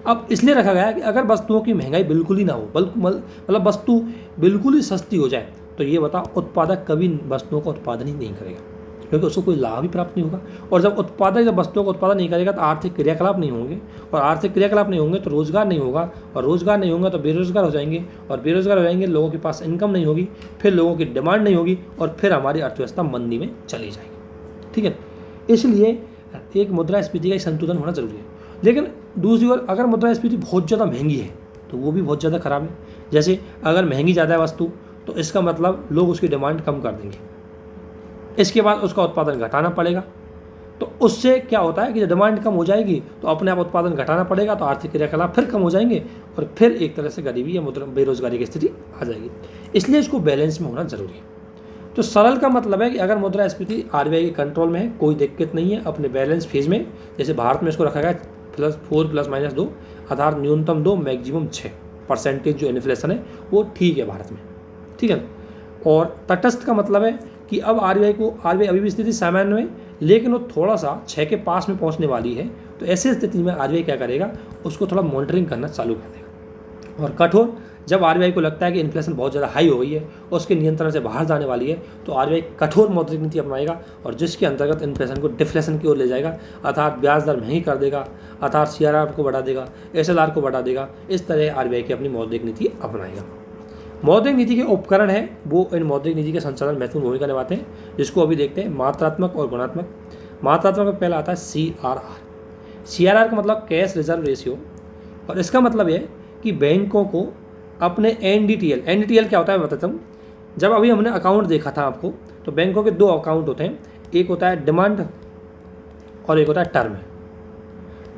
अब इसलिए रखा गया है कि अगर वस्तुओं की महंगाई बिल्कुल ही ना हो, मतलब वस्तु बिल्कुल ही सस्ती हो जाए, तो ये बताओ उत्पादक कभी वस्तुओं का उत्पादन ही नहीं करेगा, क्योंकि उसको कोई लाभ भी प्राप्त नहीं होगा। और जब वस्तुओं का उत्पादन नहीं करेगा तो आर्थिक क्रियाकलाप नहीं होंगे, और आर्थिक क्रियाकलाप नहीं होंगे तो रोजगार नहीं होगा, और रोजगार नहीं होगा तो बेरोजगार हो जाएंगे, और बेरोजगार हो जाएंगे लोगों के पास इनकम नहीं होगी, फिर लोगों की डिमांड नहीं होगी, और फिर हमारी अर्थव्यवस्था मंदी में चली जाएगी, ठीक है। इसलिए एक मुद्रास्फीति का संतुलन होना जरूरी है। लेकिन दूसरी ओर अगर मुद्रास्फीति बहुत ज़्यादा महंगी है तो वो भी बहुत ज़्यादा खराब है। जैसे अगर महंगी ज़्यादा है वस्तु, तो इसका मतलब लोग उसकी डिमांड कम कर देंगे, इसके बाद उसका उत्पादन घटाना पड़ेगा। तो उससे क्या होता है कि जब डिमांड कम हो जाएगी तो अपने आप उत्पादन घटाना पड़ेगा, तो आर्थिक क्रियाकलाप फिर कम हो जाएंगे, और फिर एक तरह से गरीबी या बेरोजगारी की स्थिति आ जाएगी। इसलिए इसको बैलेंस में होना जरूरी है। तो सरल का मतलब है कि अगर मुद्रास्फीति आरबीआई के कंट्रोल में है, कोई दिक्कत नहीं है, अपने बैलेंस फेज में, जैसे भारत में इसको रखा गया +4 ± 2, आधार न्यूनतम 2 मैक्सिमम 6% जो इन्फ्लेशन है वो ठीक है भारत में, ठीक है। और तटस्थ का मतलब है कि अब आरबीआई अभी भी स्थिति सामान्य में, लेकिन वो थोड़ा सा 6 के पास में पहुंचने वाली है, तो ऐसी स्थिति में आरबीआई क्या करेगा, उसको थोड़ा मॉनिटरिंग करना चालू कर देगा। और कठोर, जब आरबीआई को लगता है कि इन्फ्लेशन बहुत ज़्यादा हाई हो गई है और उसके नियंत्रण से बाहर जाने वाली है, तो आरबीआई कठोर मौद्रिक नीति अपनाएगा और जिसके अंतर्गत इन्फ्लेशन को डिफ्लेशन की ओर ले जाएगा, अर्थात ब्याज दर महंगी कर देगा, अर्थात सीआरआर को बढ़ा देगा, एसएलआर को बढ़ा देगा। इस तरह आरबीआई की अपनी मौद्रिक नीति अपनाएगा। मौद्रिक नीति के उपकरण है वो इन मौद्रिक नीति के संचालन में महत्वपूर्ण भूमिका निभाते हैं, जिसको अभी देखते हैं मात्रात्मक और गुणात्मक। मात्रात्मक में पहला आता है सीआरआर। सीआरआर का मतलब कैश रिजर्व रेशियो, और इसका मतलब है कि बैंकों को अपने एनडीटीएल क्या होता है मैं बताता हूँ। जब अभी हमने अकाउंट देखा था आपको, तो बैंकों के दो अकाउंट होते हैं, एक होता है डिमांड और एक होता है टर्म।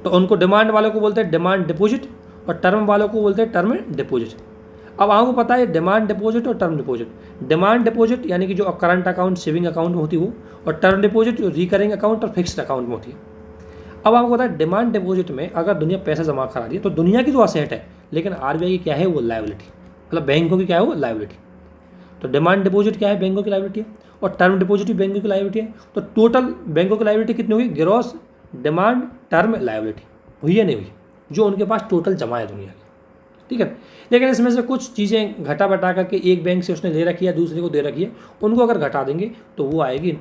तो उनको डिमांड वालों को बोलते हैं डिमांड डिपॉजिट और टर्म वालों को बोलते हैं टर्म डिपॉजिट। अब आपको पता है डिमांड डिपॉजिट और टर्म डिपॉजिट। डिमांड डिपॉजिट यानी कि जो करंट अकाउंट सेविंग अकाउंट में होती है वो, और टर्म डिपॉजिट जो रिकरिंग अकाउंट और फिक्स्ड अकाउंट में होती है। अब आपको पता है डिमांड डिपॉजिट में अगर दुनिया पैसा जमा करा रही है तो दुनिया की जो असेट है, लेकिन आरबीआई की क्या है वो लायबिलिटी, मतलब बैंकों की क्या है वो लायबिलिटी। तो डिमांड डिपॉजिट क्या है बैंकों की लायबिलिटी है, और टर्म डिपॉजिट भी बैंकों की लायबिलिटी है। तो टोटल बैंकों की लायबिलिटी कितनी होगी, ग्रॉस डिमांड टर्म लायबिलिटी हुई है नहीं हुई, जो उनके पास टोटल जमा है दुनिया की, ठीक है। लेकिन इसमें से कुछ चीज़ें घटा बटा करके एक बैंक से उसने ले रखी है दूसरे को दे रखी है, उनको अगर घटा देंगे तो वो आएगी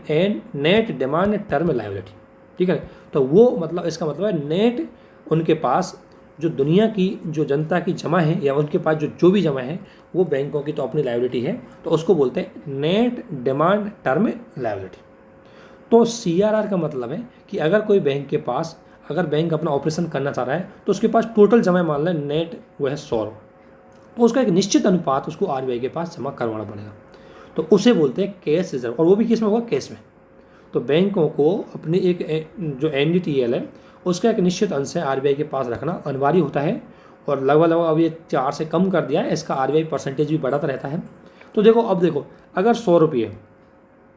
नेट डिमांड टर्म लायबिलिटी, ठीक है। तो वो मतलब इसका मतलब है नेट उनके पास जो दुनिया की जो जनता की जमा है या उनके पास जो भी जमा है वो बैंकों की तो अपनी लायबिलिटी है, तो उसको बोलते हैं नेट डिमांड टर्म लायबिलिटी। तो सीआरआर का मतलब है कि अगर कोई बैंक के पास, अगर बैंक अपना ऑपरेशन करना चाह रहा है तो उसके पास टोटल जमा मान लें नेट वो है 100, तो उसका एक निश्चित अनुपात उसको आरबीआई के पास जमा करवाना पड़ेगा, तो उसे बोलते हैं कैश रिजर्व, और वो भी किस में होगा, कैश में। तो बैंकों को अपनी एक जो एनडीटीएल है उसका एक निश्चित अंश है आरबीआई के पास रखना अनिवार्य होता है, और लगभग अब ये 4 से कम कर दिया है, इसका आरबीआई परसेंटेज भी बढ़ाता रहता है। तो देखो अब देखो अगर 100 रुपये,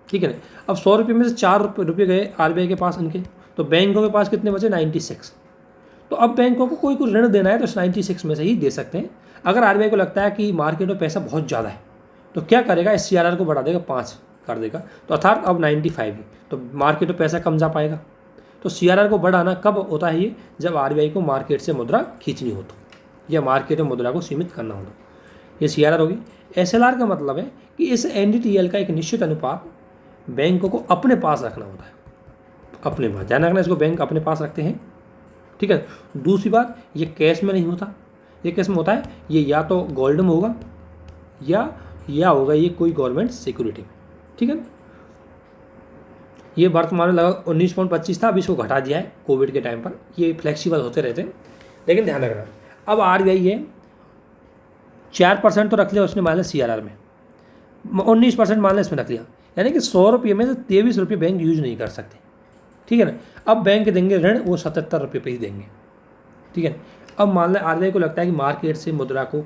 ठीक है ना, अब 100 रुपये में से 4 रुपये गए आरबीआई के पास इनके, तो बैंकों के पास कितने बचे, 96। तो अब बैंकों को कोई ऋण देना है तो 96 में से ही दे सकते हैं। अगर आरबीआई को लगता है कि मार्केट में पैसा बहुत ज़्यादा है तो क्या करेगा, इस सीआरआर को बढ़ा देगा, 5 कर देगा, तो अर्थात अब 95, तो मार्केट में पैसा कम जा पाएगा। तो सीआरआर को बढ़ाना कब होता है ये, जब आरबीआई को मार्केट से मुद्रा खींचनी हो तो, या मार्केट में मुद्रा को सीमित करना हो तो, ये सीआरआर होगी। एसएलआर का मतलब है कि इस एनडीटीएल का एक निश्चित अनुपात बैंकों को अपने पास रखना होता है, अपने पास, ध्यान रखना इसको बैंक अपने पास रखते हैं, ठीक है। दूसरी बात, ये कैश में नहीं होता, ये कैश में होता है, ये या तो गोल्ड में होगा या होगा ये कोई गवर्नमेंट सिक्योरिटी में, ठीक है। ये वर्तमान में लगभग 19.25 था, अभी इसको घटा दिया है कोविड के टाइम पर, ये फ्लेक्सिबल होते रहते हैं। लेकिन ध्यान रखना अब आरबीआई है 4% तो रख लिया उसने मान लिया सीआरआर में, 19% मान लिया इसमें रख लिया, यानी कि 100 रुपये में से 23 रुपये बैंक यूज नहीं कर सकते, ठीक है ना। अब बैंक देंगे ऋण वो 77 रुपये पे ही देंगे, ठीक है। अब मान लें आरबीआई को लगता है कि मार्केट से मुद्रा को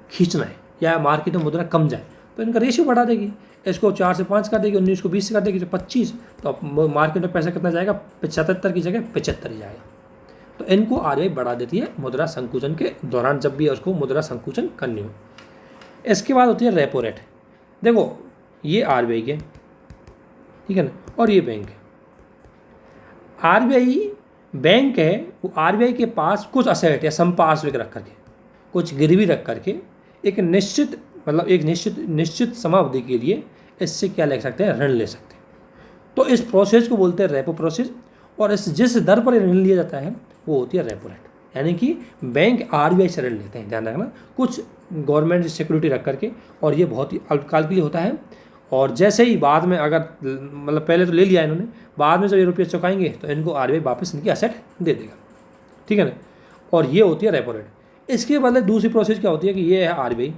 खींचना है या मार्केट में मुद्रा कम जाए, तो इनका रेशियो बढ़ा देगी, इसको 4 से 5 कर देगी, 19 को 20 से कर देगी, तो 25, तो अब मार्केट में पैसा कितना जाएगा, 77 की जगह 75 ही जाएगा। तो इनको आरबीआई बढ़ा देती है मुद्रा संकुचन के दौरान, जब भी उसको मुद्रा संकुचन करनी हो। इसके बाद होती है रेपो रेट। देखो ये आरबीआई के, ठीक है ना, और ये बैंक है। आरबीआई बैंक है, वो आरबीआई के पास कुछ असेट या संपार्श्विक रख करके, कुछ गिरवी रख करके एक निश्चित मतलब एक निश्चित समावधि के लिए इससे क्या ले सकते हैं, ऋण ले सकते हैं। तो इस प्रोसेस को बोलते हैं रेपो प्रोसेस, और इस जिस दर पर ऋण लिया जाता है वो होती है रेपो रेट, यानी कि बैंक आरबीआई से ऋण लेते हैं, ध्यान रखना, कुछ गवर्नमेंट सिक्योरिटी रख करके, और ये बहुत ही अल्पकाल के लिए होता है। और जैसे ही बाद में अगर मतलब पहले तो ले लिया इन्होंने, बाद में जब ये रुपये चुकाएंगे तो इनको आरबीआई वापस इनकी असेट दे देगा, ठीक है ना। और ये होती है रेपो रेट। इसके बदले दूसरी प्रोसेस क्या होती है कि ये है आरबीआई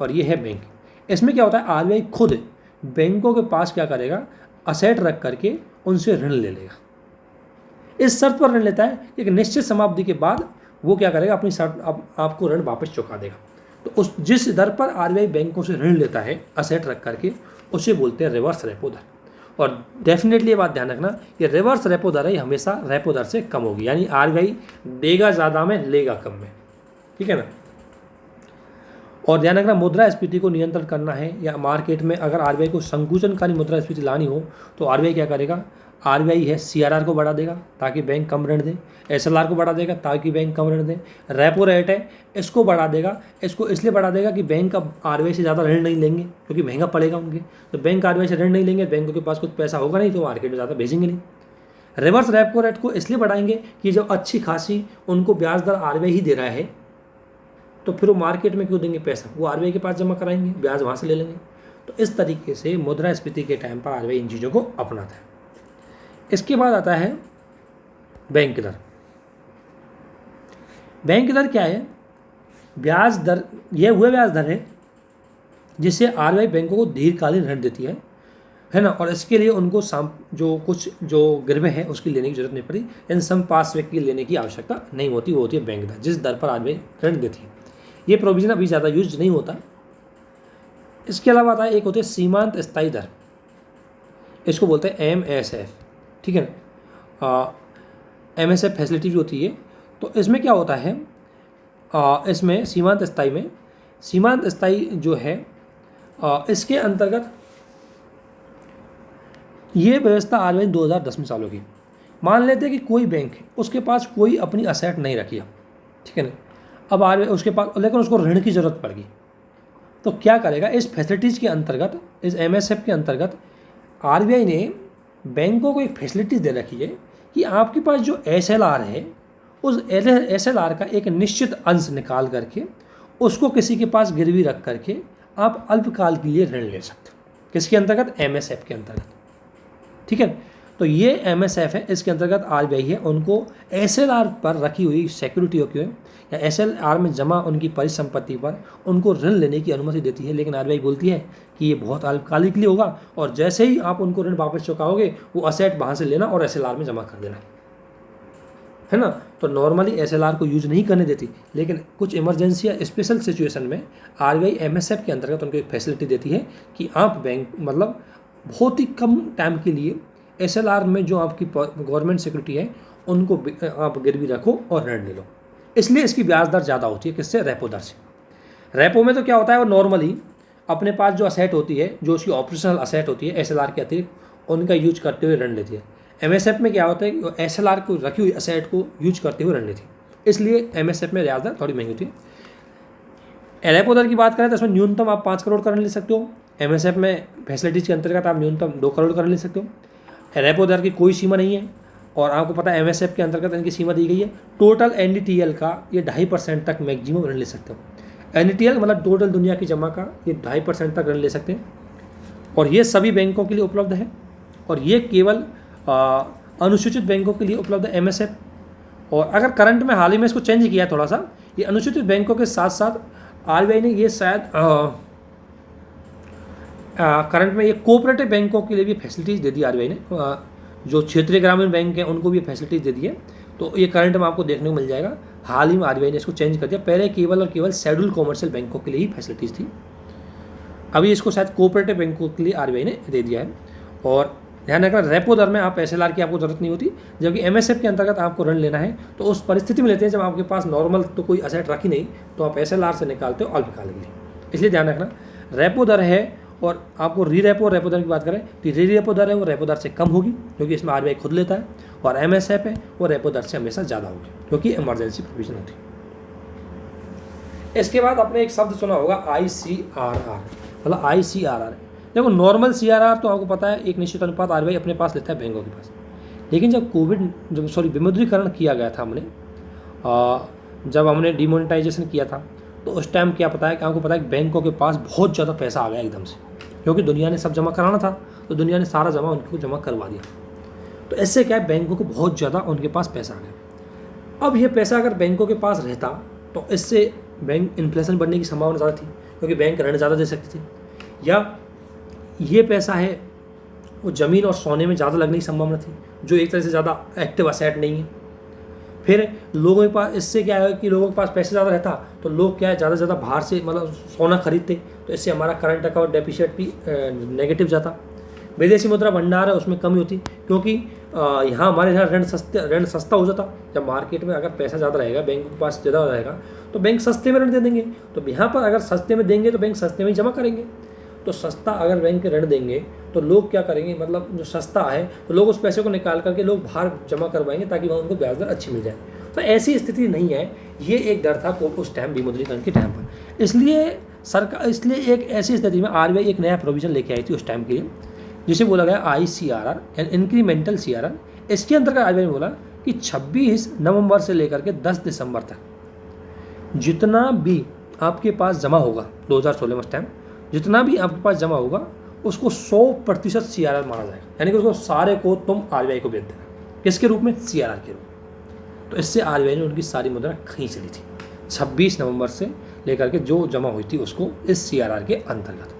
और ये है बैंक। इसमें क्या होता है, आरबीआई खुद बैंकों के पास क्या करेगा, असेट रख करके उनसे ऋण ले लेगा। इस शर्त पर ऋण लेता है कि एक निश्चित समाप्ति के बाद वो क्या करेगा, अपनी शर्त आपको ऋण वापस चुका देगा। तो उस जिस दर पर आरबीआई बैंकों से ऋण लेता है असेट रख करके, उसे बोलते हैं रिवर्स रेपो दर। और डेफिनेटली ये बात ध्यान रखना कि रिवर्स रेपो दर है हमेशा रेपो दर से कम होगी, यानी आरबीआई देगा ज़्यादा में लेगा कम में, ठीक है ना। और ध्यान रखना मुद्रास्फीति को नियंत्रण करना है या मार्केट में अगर आरबीआई को संकुचनकारी मुद्रास्फीति लानी हो तो आरबीआई क्या करेगा, आरबीआई है सीआरआर को बढ़ा देगा ताकि बैंक कम ऋण दे, एसएलआर को बढ़ा देगा ताकि बैंक कम ऋण दे, रेपो रेट है इसको बढ़ा देगा, इसको इसलिए बढ़ा देगा कि बैंक अब आरबीआई से ज़्यादा ऋण नहीं लेंगे क्योंकि महंगा पड़ेगा उनके, तो बैंक आरबीआई से ऋण नहीं लेंगे, बैंकों के पास कुछ पैसा होगा नहीं तो मार्केट में ज़्यादा भेजेंगे नहीं। रिवर्स रेपो रेट को इसलिए बढ़ाएंगे कि जब अच्छी खासी उनको ब्याज दर आरबीआई ही दे रहा है तो फिर वो मार्केट में क्यों देंगे पैसा, वो आरबीआई के पास जमा कराएंगे, ब्याज वहाँ से ले लेंगे। तो इस तरीके से मुद्रास्फीति के टाइम पर आरबीआई इन चीज़ों को अपनाता है। इसके बाद आता है बैंक दर। बैंक दर क्या है? ब्याज दर, यह वह ब्याज दर है जिससे आरबीआई बैंकों को दीर्घकालीन ऋण देती है ना, और इसके लिए उनको जो गिरवे है उसकी लेने की जरूरत नहीं पड़ी, इन सम पास की लेने की आवश्यकता नहीं होती, वो होती है बैंक दर, जिस दर पर आरबीआई ऋण देती है। ये प्रोविजन अभी ज़्यादा यूज नहीं होता। इसके अलावा आता है एक होती है सीमांत स्थायी दर, इसको बोलते हैं MSF, ठीक है ना। MSF फैसिलिटी जो होती है तो इसमें क्या होता है, इसमें सीमांत स्थायी जो है इसके अंतर्गत ये व्यवस्था आरबीआई 2010 में चालू की। मान लेते हैं कि कोई बैंक है उसके पास कोई अपनी असेट नहीं रखी है, ठीक है ना, अब आरबीआई उसके पास, लेकिन उसको ऋण की ज़रूरत पड़ गई तो क्या करेगा, इस फैसिलिटीज़ के अंतर्गत, इस MSF के अंतर्गत आरबीआई ने बैंकों को एक फैसिलिटीज़ दे रखी है कि आपके पास जो SLR है उस SLR का एक निश्चित अंश निकाल करके उसको किसी के पास गिरवी रख करके आप अल्पकाल के लिए ऋण ले सकते हो। किसके अंतर्गत? MSF के अंतर्गत, ठीक है। तो ये MSF है, इसके अंतर्गत आरबीआई है उनको SLR पर रखी हुई सिक्योरिटियों के या SLR में जमा उनकी परिसंपत्ति पर उनको ऋण लेने की अनुमति देती है, लेकिन आरबीआई बोलती है कि ये बहुत अल्पकालिक के लिए होगा और जैसे ही आप उनको ऋण वापस चुकाओगे वो असेट वहाँ से लेना और SLR में जमा कर देना, है ना। तो नॉर्मली SLR को यूज नहीं करने देती, लेकिन कुछ इमरजेंसी या स्पेशल सिचुएशन में आरबीआई MSF के अंतर्गत उनको एक फैसिलिटी देती है कि आप बैंक मतलब बहुत ही कम टाइम के लिए SLR में जो आपकी गवर्नमेंट सिक्योरिटी है उनको आप गिरवी रखो और ऋण ले लो। इसलिए इसकी ब्याज दर ज़्यादा होती है, किससे? रेपो दर से। रेपो में तो क्या होता है, वो नॉर्मली अपने पास जो असेट होती है, जो उसकी ऑपरेशनल असेट होती है SLR के अतिरिक्त, उनका यूज करते हुए ऋण लेती है। MSF में क्या होता है कि SLR को रखी हुई असेट को यूज करते हुए ऋण लेती है, इसलिए MSF में ब्याज दर थोड़ी महंगी होती है। रेपो दर की बात करें तो इसमें न्यूनतम आप 5 करोड़ का ऋण ले सकते हो, MSF में फैसिलिटीज़ के अंतर्गत आप न्यूनतम 2 करोड़ का ऋण ले सकते हो। रेपो दर की कोई सीमा नहीं है और आपको पता है MSF के अंतर्गत इनकी सीमा दी गई है। टोटल NDTL का ये 2.5% तक मैक्सिमम ऋण ले सकते हो। NDTL मतलब टोटल दुनिया की जमा का ये 2.5% तक ऋण ले सकते हैं और ये सभी बैंकों के लिए उपलब्ध है और ये केवल अनुसूचित बैंकों के लिए उपलब्ध है MSF। और अगर करंट में हाल ही में इसको चेंज किया थोड़ा सा, ये अनुसूचित बैंकों के साथ साथ आरबीआई ने ये शायद करंट में ये कोऑपरेटिव बैंकों के लिए भी फैसिलिटीज़ दे दी आरबीआई ने, जो क्षेत्रीय ग्रामीण बैंक हैं उनको भी फैसिलिटीज़ दे दी है। तो ये करंट में आपको देखने को मिल जाएगा। हाल ही में आरबीआई ने इसको चेंज कर दिया, पहले केवल और केवल शेड्यूल कॉमर्शियल बैंकों के लिए ही फैसिलिटीज़ थी, अभी इसको शायद कोऑपरेटिव बैंकों के लिए आरबीआई ने दे दिया है। और ध्यान रखना, रेपो दर में आप SLR की आपको ज़रूरत नहीं होती, जबकि MSF के अंतर्गत आपको ऋण लेना है तो उस परिस्थिति में लेते हैं जब आपके पास नॉर्मल तो कोई असेट रखी नहीं, तो आप SLR से निकालते हो अल्पकाल के लिए। इसलिए ध्यान रखना, रेपो दर है और आपको री रेपो रेपो दर की बात करें तो री रेपो दर है वो रेपो दर से कम होगी क्योंकि इसमें आरबीआई खुद लेता है, और MSF है वो रेपो दर से हमेशा ज़्यादा होगी क्योंकि इमरजेंसी प्रोविजन होती है। इसके बाद आपने एक शब्द सुना होगा ICRR, मतलब ICRR। देखो नॉर्मल CRR तो आपको पता है एक निश्चित अनुपात आरबीआई अपने पास लेता है बैंकों के पास, लेकिन जब विमुद्रीकरण किया गया था जब हमने डिमोनेटाइजेशन किया था तो उस टाइम क्या पता है कि आपको पता है कि बैंकों के पास बहुत ज़्यादा पैसा आ गया एकदम से, क्योंकि दुनिया ने सब जमा कराना था तो दुनिया ने सारा उनको जमा करवा दिया। तो इससे क्या है, बैंकों को बहुत ज़्यादा उनके पास पैसा आ गया। अब ये पैसा अगर बैंकों के पास रहता तो इससे बैंक इन्फ्लेशन बढ़ने की संभावना ज़्यादा थी क्योंकि बैंक ऋण ज़्यादा दे सकते थे, या ये पैसा है वो ज़मीन और सोने में ज़्यादा लगने की संभावना थी जो एक तरह से ज़्यादा एक्टिव असेट नहीं है। फिर लोगों के पास इससे क्या है कि लोगों के पास पैसे ज़्यादा रहता तो लोग क्या है ज़्यादा से ज़्यादा बाहर से मतलब सोना खरीदते, तो इससे हमारा करंट अकाउंट डेफिसिट भी नेगेटिव जाता। विदेशी मुद्रा भंडार है उसमें कमी होती क्योंकि यहाँ हमारे यहाँ ऋण सस्ता हो जाता। जब मार्केट में अगर पैसा ज़्यादा रहेगा, बैंकों के पास ज़्यादा रहेगा तो बैंक सस्ते में ऋण दे देंगे, तो यहाँ पर अगर सस्ते में देंगे तो बैंक सस्ते में ही जमा करेंगे। तो सस्ता अगर बैंक के ऋण देंगे तो लोग क्या करेंगे, मतलब जो सस्ता है तो लोग उस पैसे को निकाल करके लोग बाहर जमा करवाएंगे ताकि वहाँ उनको ब्याज दर अच्छी मिल जाए। तो ऐसी स्थिति नहीं है, ये एक डर था उस टाइम विमुद्रीकरण के टाइम पर। इसलिए एक ऐसी स्थिति में आरबीआई एक नया प्रोविजन लेके आई थी उस टाइम के लिए, जिसे बोला गया ICRR, इंक्रीमेंटल CRR। इसके अंतर्गत आरबीआई ने बोला कि 26 नवंबर से लेकर के 10 दिसंबर तक जितना भी आपके पास जमा होगा 2016 में उस टाइम, जितना भी आपके पास जमा होगा उसको 100% CRR माना जाएगा, यानी कि उसको सारे को तुम आरबीआई को बेच देना। किसके रूप में? CRR के रूप में। तो इससे आरबीआई ने उनकी सारी मुद्रा खींच ली थी 26 नवंबर से लेकर के जो जमा हुई थी उसको इस CRR के अंतर्गत।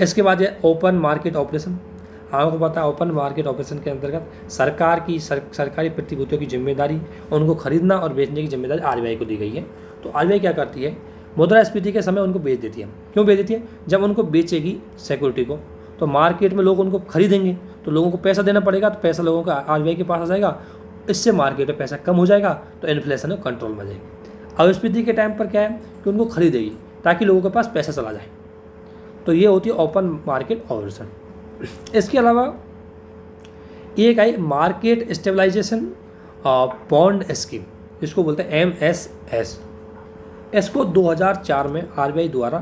इसके बाद ये ओपन मार्केट ऑपरेशन। आपको पता है ओपन मार्केट ऑपरेशन के अंतर्गत सरकारी प्रतिभूतियों की जिम्मेदारी, उनको खरीदना और बेचने की जिम्मेदारी आरबीआई को दी गई है। तो आरबीआई क्या करती है, मुद्रास्फीति के समय उनको बेच देती है। क्यों बेच देती है? जब उनको बेचेगी सिक्योरिटी को तो मार्केट में लोग उनको खरीदेंगे, तो लोगों को पैसा देना पड़ेगा, तो पैसा लोगों का आरबीआई के पास आ जाएगा, इससे मार्केट में पैसा कम हो जाएगा, तो इन्फ्लेशन है कंट्रोल में जाएगी। अपस्फीति के टाइम पर क्या है कि उनको खरीदेगी ताकि लोगों के पास पैसा चला जाए। तो ये होती है ओपन मार्केट ऑपरेशन। इसके अलावा एक आई मार्केट स्टेबलाइजेशन बॉन्ड स्कीम, जिसको बोलते हैं MSS। इसको 2004 में आरबीआई द्वारा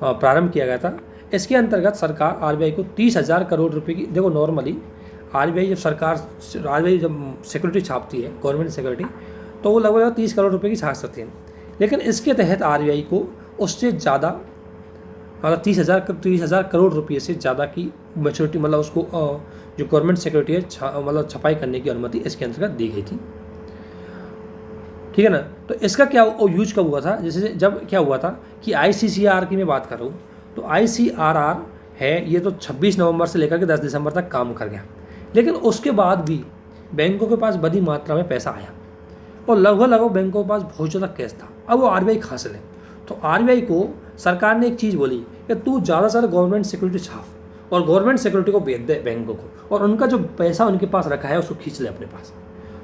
प्रारंभ किया गया था। इसके अंतर्गत सरकार आरबीआई को 30,000 करोड़ रुपए की, देखो नॉर्मली आरबीआई जब सिक्योरिटी छापती है, गवर्नमेंट सिक्योरिटी, तो वो लगभग 30 करोड़ रुपए की छाप सकती है। लेकिन इसके तहत आरबीआई को उससे ज़्यादा, मतलब 30,000 करोड़ रुपये से ज़्यादा की मैच्योरिटी, मतलब उसको जो गवर्नमेंट सिक्योरिटी है मतलब छपाई करने की अनुमति इसके अंतर्गत दी गई थी। ठीक है ना। तो इसका क्या यूज कब हुआ था, जैसे जब क्या हुआ था कि ICCR की मैं बात कर रहा हूँ, तो ICRR है ये तो 26 नवंबर से लेकर के 10 दिसंबर तक काम कर गया। लेकिन उसके बाद भी बैंकों के पास बड़ी मात्रा में पैसा आया और लगभग बैंकों के पास बहुत ज़्यादा कैश था। अब वो आरबीआई खा ले, तो आरबीआई को सरकार ने एक चीज़ बोली कि तू ज़्यादा से ज़्यादा गवर्नमेंट सिक्योरिटी छाप और गवर्नमेंट सिक्योरिटी को बेच दे बैंकों को, और उनका जो पैसा उनके पास रखा है उसको खींच ले अपने पास।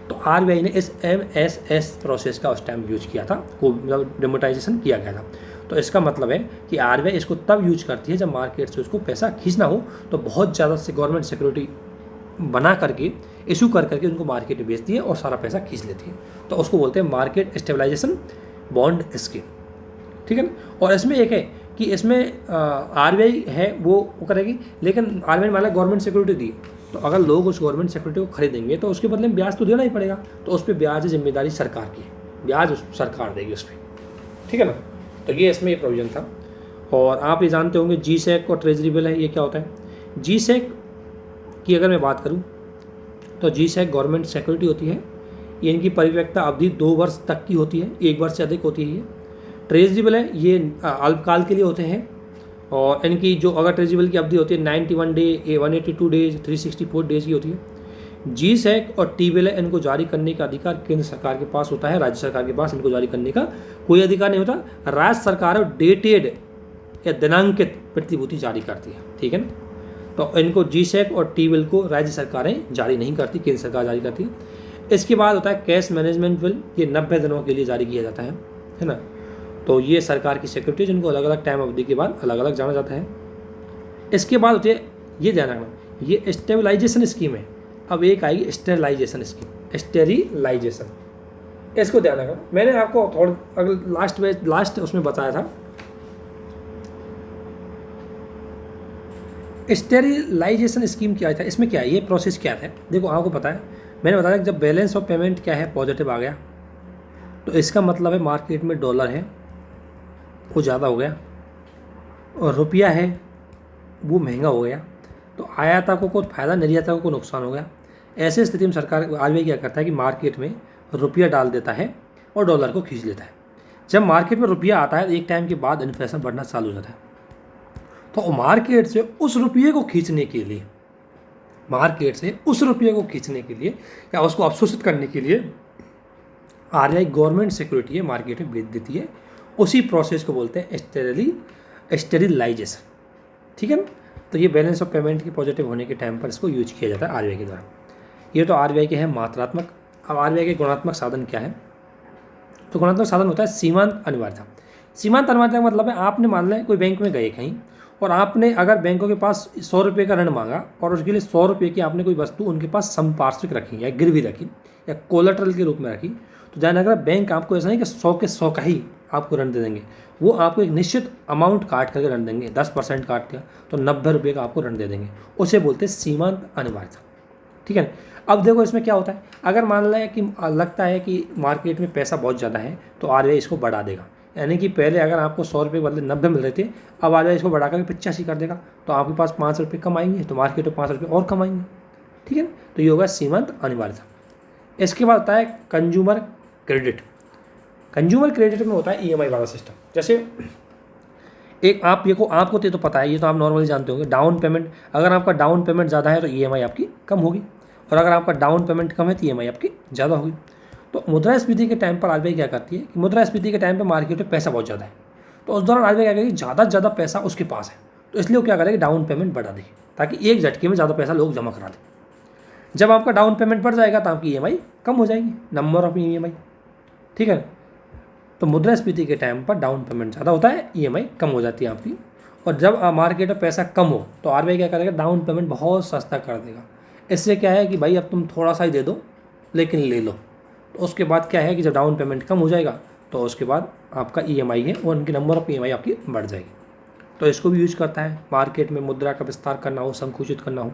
तो आरबीआई ने इस MSS प्रोसेस का उस टाइम यूज किया था, को मतलब डिमोनेटाइजेशन किया गया था। तो इसका मतलब है कि आरबीआई इसको तब यूज करती है जब मार्केट से उसको पैसा खींचना हो, तो बहुत ज़्यादा से गवर्नमेंट सिक्योरिटी बना करके इशू कर करके उनको मार्केट में बेचती है और सारा पैसा खींच लेती है। तो उसको बोलते हैं मार्केट स्टेबलाइजेशन बॉन्ड स्कीम। ठीक है ना। और इसमें एक है कि इसमें आरबीआई है वो करेगी, लेकिन आरबीआई वाला गवर्नमेंट सिक्योरिटी दी, तो अगर लोग उस गवर्नमेंट सिक्योरिटी को खरीदेंगे तो उसके बदले में ब्याज तो देना ही पड़ेगा, तो उस पर ब्याज जिम्मेदारी सरकार की है, ब्याज सरकार देगी उस पर। ठीक है ना। तो ये इसमें ये प्रोविजन था। और आप ये जानते होंगे GSEC और ट्रेजरी बिल है, ये क्या होता है। GSEC की अगर मैं बात करूँ तो GSEC गवर्नमेंट सिक्योरिटी होती है, ये इनकी परिपक्वता अवधि 2 वर्ष तक की होती है, 1 वर्ष से अधिक होती है। ये ट्रेजरी बिल है, ये अल्पकाल के लिए होते हैं, और इनकी जो अगर ट्रेजरी बिल की अवधि होती है 91 डे, 182 डेज, 364 डेज की होती है। GSEC और T बिल है, इनको जारी करने का अधिकार केंद्र सरकार के पास होता है, राज्य सरकार के पास इनको जारी करने का कोई अधिकार नहीं होता। राज्य सरकार डेटेड या दिनांकित प्रतिभूति जारी करती है। ठीक है ना। तो इनको GSEC और T बिल को राज्य सरकारें जारी नहीं करती, केंद्र सरकार जारी करती है। इसके बाद होता है कैश मैनेजमेंट बिल, ये 90 दिनों के लिए जारी किया जाता है ना। तो ये सरकार की सिक्योरिटी जिनको अलग अलग टाइम अवधि के बाद अलग अलग जाना जाता है। इसके बाद होती है, ये ध्यान रखना, ये स्टेबलाइजेशन स्कीम है। अब एक आएगी स्टेरिलाइजेशन स्कीम, स्टेरिलाइजेशन, इसको ध्यान रखना। मैंने आपको थोड़ा अगर लास्ट उसमें बताया था स्टेरिलाइजेशन स्कीम क्या था, इसमें क्या है, ये प्रोसेस क्या है। देखो आपको पता है, मैंने बताया कि जब बैलेंस ऑफ पेमेंट क्या है पॉजिटिव आ गया, तो इसका मतलब है मार्केट में डॉलर है वो ज़्यादा हो गया और रुपया है वो महंगा हो गया, तो आयातकों को फायदा, निर्यातकों को नुकसान हो गया। ऐसी स्थिति में सरकार आरबीआई क्या करता है कि मार्केट में रुपया डाल देता है और डॉलर को खींच लेता है। जब मार्केट में रुपया आता है तो एक टाइम के बाद इन्फ्लेशन बढ़ना चालू हो जाता है, तो मार्केट से उस रुपये को खींचने के लिए, या उसको अवशोषित करने के लिए आरबीआई गवर्नमेंट सिक्योरिटी है मार्केट में बेच देती है। उसी प्रोसेस को बोलते हैं स्टेरिलाइजेशन। ठीक है ना। तो ये बैलेंस ऑफ पेमेंट की पॉजिटिव होने के टाइम पर इसको यूज किया जाता है आरबीआई के द्वारा। ये तो आरबीआई के हैं मात्रात्मक। अब आरबीआई के गुणात्मक साधन क्या है, तो गुणात्मक साधन होता है सीमांत अनिवार्यता। सीमांत अनिवार्यता का मतलब है आपने मान लें कोई बैंक में गए कहीं और आपने अगर बैंकों के पास 100 रुपये का ऋण मांगा और उसके लिए 100 रुपये की आपने कोई वस्तु उनके पास संपार्श्विक रखी या गिरवी रखी या कोलेटरल के रूप में रखी, तो ध्यान रखना बैंक आपको ऐसा नहीं कि 100 के 100 का ही आपको ऋण दे देंगे, वो आपको एक निश्चित अमाउंट काट करके ऋण देंगे। 10% काट दिया तो 90 रुपये का आपको ऋण दे देंगे, उसे बोलते हैं सीमांत अनिवार्यता। ठीक है। अब देखो इसमें क्या होता है, अगर मान लें कि लगता है कि मार्केट में पैसा बहुत ज़्यादा है तो RBI इसको बढ़ा देगा, यानी कि पहले अगर आपको 100 रुपये बदले 90 मिल रहे थे, अब RBI इसको बढ़ा कर 85 कर देगा, तो आपके पास 5 रुपये कम आएंगे, तो मार्केट में 5 रुपये और कमाएंगे। ठीक है, तो ये होगा सीमांत अनिवार्यता। इसके बाद होता है कंज्यूमर क्रेडिट। कंज्यूमर क्रेडिट में होता है EMI वाला सिस्टम। जैसे एक आप ये को आपको तो पता है, ये तो आप नॉर्मली जानते होंगे, डाउन पेमेंट, अगर आपका डाउन पेमेंट ज़्यादा है तो EMI आपकी कम होगी, और अगर आपका डाउन पेमेंट कम है तो EMI आपकी ज़्यादा होगी। तो मुद्रास्फीति के टाइम पर RBI क्या करती है कि मुद्रास्फीति के टाइम पर मार्केट में पैसा बहुत ज़्यादा है, तो उस दौरान RBI क्या करेगी, ज़्यादा से ज़्यादा पैसा उसके पास है, तो इसलिए वो क्या करेगी, डाउन पेमेंट बढ़ा देगी ताकि एक झटके में ज़्यादा पैसा लोग जमा करा दें। जब आपका डाउन पेमेंट बढ़ जाएगा तो आपकी EMI कम हो जाएगी, नंबर ऑफ EMI। ठीक है, तो मुद्रास्फीति के टाइम पर डाउन पेमेंट ज़्यादा होता है, EMI कम हो जाती है आपकी। और जब मार्केट में पैसा कम हो तो RBI क्या करेगा, डाउन पेमेंट बहुत सस्ता कर देगा। इससे क्या है कि भाई अब तुम थोड़ा सा ही दे दो लेकिन ले लो। तो उसके बाद क्या है कि जब डाउन पेमेंट कम हो जाएगा तो उसके बाद आपका EMI है वो उनकी नंबर ऑफ EMI आपकी बढ़ जाएगी। तो इसको भी यूज करता है मार्केट में मुद्रा का विस्तार करना हो, संकुचित करना हो।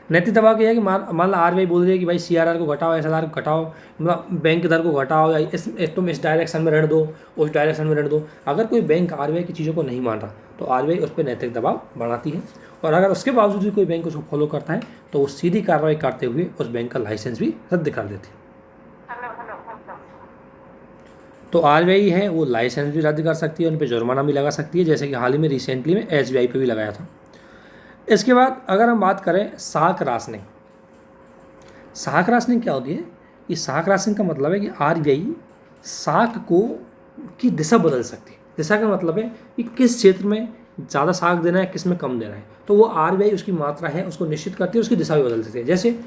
नैतिक दबाव क्या है कि मान लो RBI बोल रही है कि भाई CRR को घटाओ, SLR को घटाओ, मतलब बैंक दर को घटाओ, या तुम इस डायरेक्शन में ऋण दो, उस डायरेक्शन में ऋण दो। अगर कोई बैंक RBI की चीज़ों को नहीं मान रहा तो RBI उस पर नैतिक दबाव बढ़ाती है, और अगर उसके बावजूद भी कोई बैंक उसको फॉलो करता है तो वो सीधी कार्रवाई करते हुए उस बैंक का लाइसेंस भी रद्द कर देती है। तो RBI है वो लाइसेंस भी रद्द कर सकती है, उन पर जुर्माना भी लगा सकती है, जैसे कि हाल ही में रिसेंटली में SBI पे भी लगाया था। इसके बाद अगर हम बात करें साख राशनिंग। साख राशनिंग क्या होती है, कि साख राशनिंग का मतलब है कि RBI साख को की दिशा बदल सकती है। दिशा का मतलब है कि किस क्षेत्र में ज़्यादा साख देना है, किस में कम देना है, तो वो RBI उसकी मात्रा है उसको निश्चित करती है, उसकी दिशा भी बदल सकती है। जैसे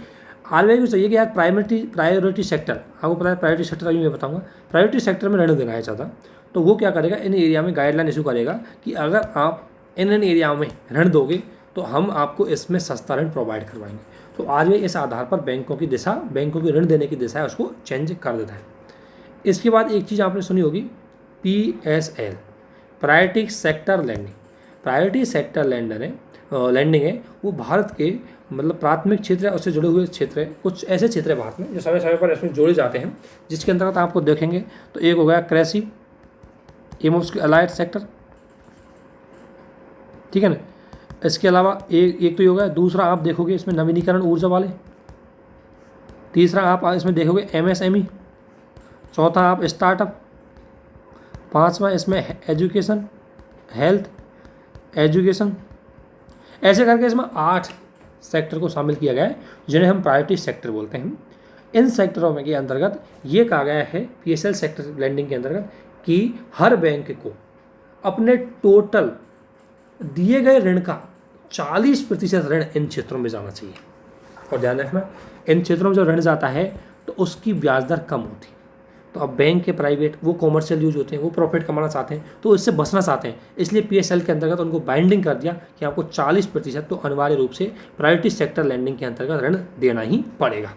RBI को चाहिए कि यार प्रायोरिटी सेक्टर, आपको पता है प्रायोरिटी सेक्टर अभी मैं बताऊंगा, प्रायोरिटी सेक्टर में ऋण देना है ज़्यादा, तो वो क्या करेगा, इन एरिया में गाइडलाइन इशू करेगा कि अगर आप इन एरिया में ऋण दोगे तो हम आपको इसमें सस्ता ऋण प्रोवाइड करवाएंगे। तो RBI इस आधार पर बैंकों की दिशा, बैंकों की ऋण देने की दिशा है उसको चेंज कर देता है। इसके बाद एक चीज़ आपने सुनी होगी PSL, priority sector lending. Priority sector lending है वो भारत के मतलब प्राथमिक क्षेत्र है, उससे जुड़े हुए क्षेत्र है, कुछ ऐसे क्षेत्र है भारत में जो समय समय पर इसमें जोड़े जाते हैं, जिसके अंतर्गत आपको देखेंगे तो एक हो गया कृषि एवं उसके अलाइड सेक्टर। ठीक है ना, इसके अलावा एक तो ये हो गया, दूसरा आप देखोगे इसमें नवीनीकरण ऊर्जा वाले, तीसरा आप इसमें देखोगे MSME, चौथा आप स्टार्टअप, पांचवा इसमें एजुकेशन, हेल्थ एजुकेशन, ऐसे करके इसमें 8 सेक्टर को शामिल किया गया है जिन्हें हम प्रायोरिटी सेक्टर बोलते हैं। इन सेक्टरों में के अंतर्गत ये कहा गया है PSL सेक्टर लैंडिंग के अंतर्गत कि हर बैंक को अपने टोटल दिए गए ऋण का 40% ऋण इन क्षेत्रों में जाना चाहिए। और ध्यान रखना, इन क्षेत्रों में जो ऋण जाता है तो उसकी ब्याज दर कम होती है। तो अब बैंक के प्राइवेट वो कॉमर्शियल यूज होते हैं, वो प्रॉफिट कमाना चाहते हैं, तो इससे बचना चाहते हैं, इसलिए PSL के अंतर्गत उनको बाइंडिंग कर दिया कि आपको 40% तो अनिवार्य रूप से प्रायोरिटी सेक्टर लैंडिंग के अंतर्गत ऋण देना ही पड़ेगा।